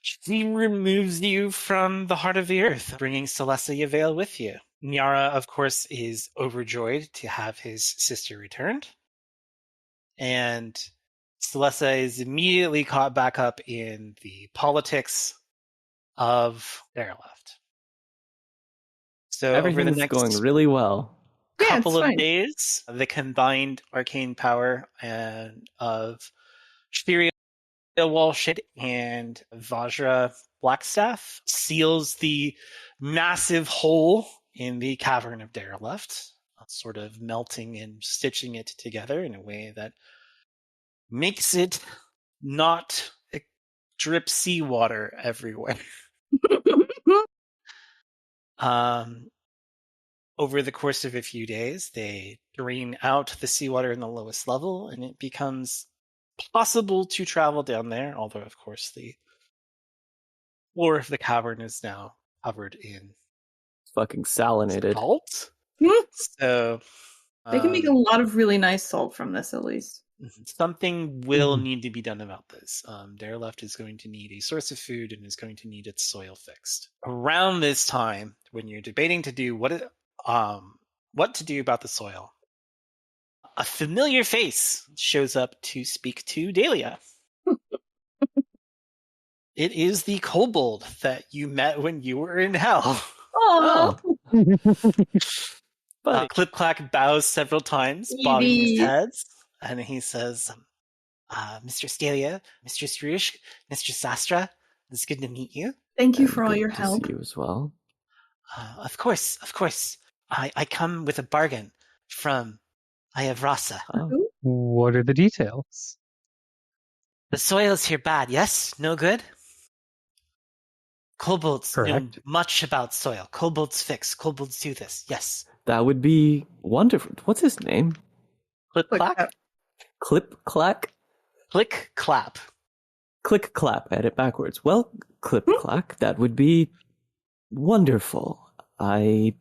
[SPEAKER 1] she removes you from the heart of the earth, bringing Celesta Yvail with you. Nyara, of course, is overjoyed to have his sister returned, and Celesta is immediately caught back up in the politics of Derelift. So
[SPEAKER 2] Everything
[SPEAKER 1] over
[SPEAKER 2] is
[SPEAKER 1] the next
[SPEAKER 2] going really well.
[SPEAKER 1] couple of days, the combined arcane power of Shtheria Walshid and Vajra Blackstaff seals the massive hole in the cavern of Derelift, sort of melting and stitching it together in a way that makes it not drip seawater everywhere. Over the course of a few days, they drain out the seawater in the lowest level, and it becomes possible to travel down there, although, of course, the floor of the cavern is now covered in
[SPEAKER 2] Fucking salinated.
[SPEAKER 1] salt. So
[SPEAKER 3] they can make a lot of really nice salt from this, at least.
[SPEAKER 1] Something will need to be done about this. Derelift is going to need a source of food and is going to need its soil fixed. Around this time, when you're debating to do what to do about the soil, a familiar face shows up to speak to Daelia. It is the kobold that you met when you were in hell.
[SPEAKER 3] Oh,
[SPEAKER 1] Clip-clack bows several times, bobbing his head, and he says, Mistress Daelia, Mistress Rushk, Mistress Xastra. It's good to meet you.
[SPEAKER 3] Thank you for all
[SPEAKER 2] Good
[SPEAKER 3] your
[SPEAKER 2] to
[SPEAKER 3] help.
[SPEAKER 2] see you as well.
[SPEAKER 1] Of course. I come with a bargain from Ayavrasa.
[SPEAKER 2] Oh,
[SPEAKER 4] What are the details?
[SPEAKER 1] The soil's here bad, yes? No good? Kobolds know
[SPEAKER 4] Correct.
[SPEAKER 1] much about soil. Kobolds fix. Kobolds do this. Yes.
[SPEAKER 2] that would be wonderful. What's his name?
[SPEAKER 1] Click
[SPEAKER 3] Click
[SPEAKER 1] clack?
[SPEAKER 3] clap.
[SPEAKER 2] Clip clack?
[SPEAKER 1] Click clap.
[SPEAKER 2] Click clap. I had it backwards. Well, clip clack, that would be wonderful. I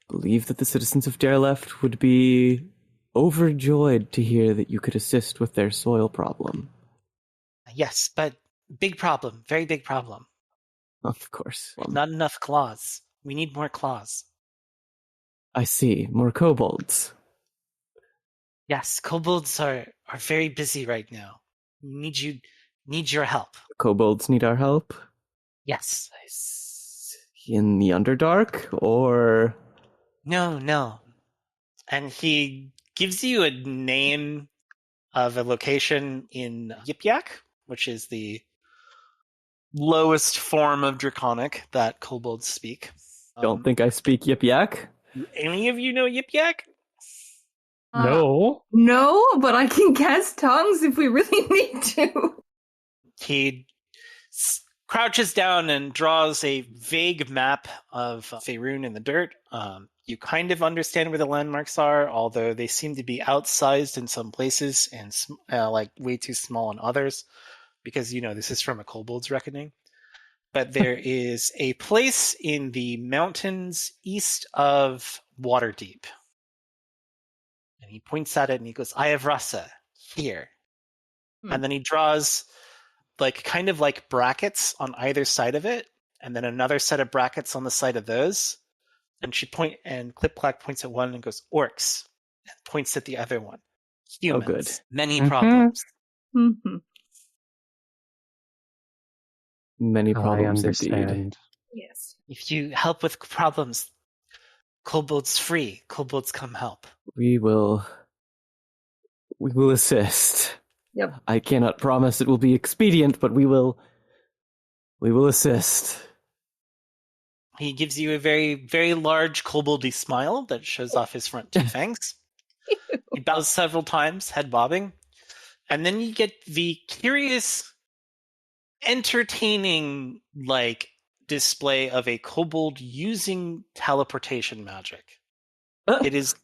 [SPEAKER 2] believe that the citizens of Dareleft would be overjoyed to hear that you could assist with their soil problem.
[SPEAKER 1] Yes, but big problem. Very big problem.
[SPEAKER 2] Of course.
[SPEAKER 1] Not enough claws. We need more claws.
[SPEAKER 2] I see. More kobolds.
[SPEAKER 1] Yes, kobolds are very busy right now. Need your help.
[SPEAKER 2] Kobolds need our help?
[SPEAKER 1] Yes.
[SPEAKER 2] In the Underdark? Or...
[SPEAKER 1] No. And he gives you a name of a location in Yip Yak, which is the lowest form of draconic that kobolds speak.
[SPEAKER 2] Don't think I speak Yip Yak?
[SPEAKER 1] Any of you know Yip Yak?
[SPEAKER 4] No.
[SPEAKER 3] No, but I can cast tongues if we really need to.
[SPEAKER 1] He crouches down and draws a vague map of Faerun in the dirt. You kind of understand where the landmarks are, although they seem to be outsized in some places and like way too small in others, because this is from a kobold's reckoning. But there is a place in the mountains east of Waterdeep. And he points at it and he goes, I have Rasa here. And then he draws kind of like brackets on either side of it, and then another set of brackets on the side of those. And Clip Clack points at one and goes, orcs, and points at the other one. Humans.
[SPEAKER 2] Oh, good.
[SPEAKER 1] Many
[SPEAKER 4] Mhm.
[SPEAKER 1] problems.
[SPEAKER 3] Mm-hmm.
[SPEAKER 2] Many
[SPEAKER 4] I
[SPEAKER 2] problems indeed.
[SPEAKER 4] understand.
[SPEAKER 3] Yes.
[SPEAKER 1] If you help with problems, kobolds free. Kobolds come help.
[SPEAKER 2] We will assist.
[SPEAKER 3] Yep.
[SPEAKER 2] I cannot promise it will be expedient, but we will assist.
[SPEAKER 1] He gives you a very, very large koboldy smile that shows off his front two fangs. He bows several times, head bobbing. And then you get the curious, entertaining, display of a kobold using teleportation magic. It is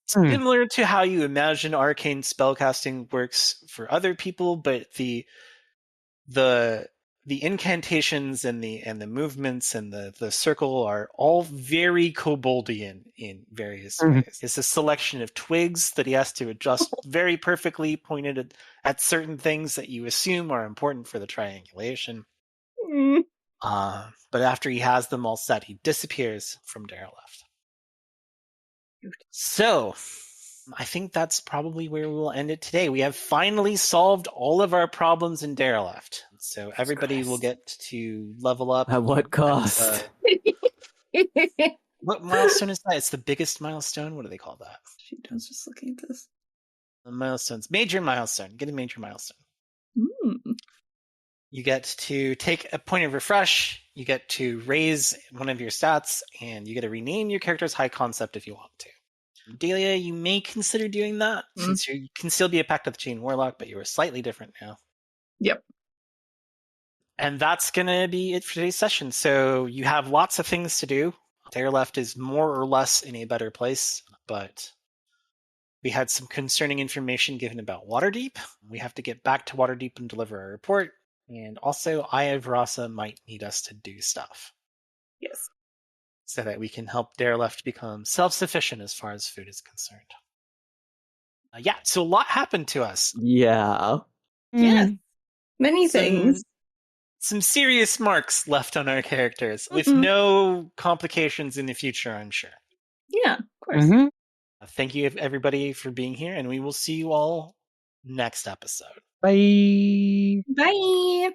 [SPEAKER 1] similar to how you imagine arcane spellcasting works for other people, but the incantations and the movements and the circle are all very koboldian in various ways. It's a selection of twigs that he has to adjust very perfectly, pointed at certain things that you assume are important for the triangulation. But after he has them all set, he disappears from Dareleft. So, I think that's probably where we will end it today. We have finally solved all of our problems in Dareleft. So everybody will get to level up.
[SPEAKER 2] At what cost?
[SPEAKER 1] What milestone is that? It's the biggest milestone? What do they call that?
[SPEAKER 3] I was just looking at this.
[SPEAKER 1] The milestones. Major milestone. Get a major milestone. You get to take a point of refresh, you get to raise one of your stats, and you get to rename your character's high concept if you want to. Daelia, you may consider doing that, since you can still be a Pact of the Chain Warlock, but you are slightly different now.
[SPEAKER 3] Yep.
[SPEAKER 1] And that's going to be it for today's session. So you have lots of things to do. Dareleft is more or less in a better place, but we had some concerning information given about Waterdeep. We have to get back to Waterdeep and deliver our report. And also, Ayavrasa might need us to do stuff.
[SPEAKER 3] Yes.
[SPEAKER 1] So that we can help Dareleft become self-sufficient as far as food is concerned. So a lot happened to us.
[SPEAKER 2] Yeah.
[SPEAKER 3] Yes. Many things.
[SPEAKER 1] Some serious marks left on our characters, with no complications in the future, I'm sure.
[SPEAKER 3] Yeah, of course.
[SPEAKER 1] Thank you, everybody, for being here, and we will see you all next episode.
[SPEAKER 4] Bye.
[SPEAKER 3] Bye.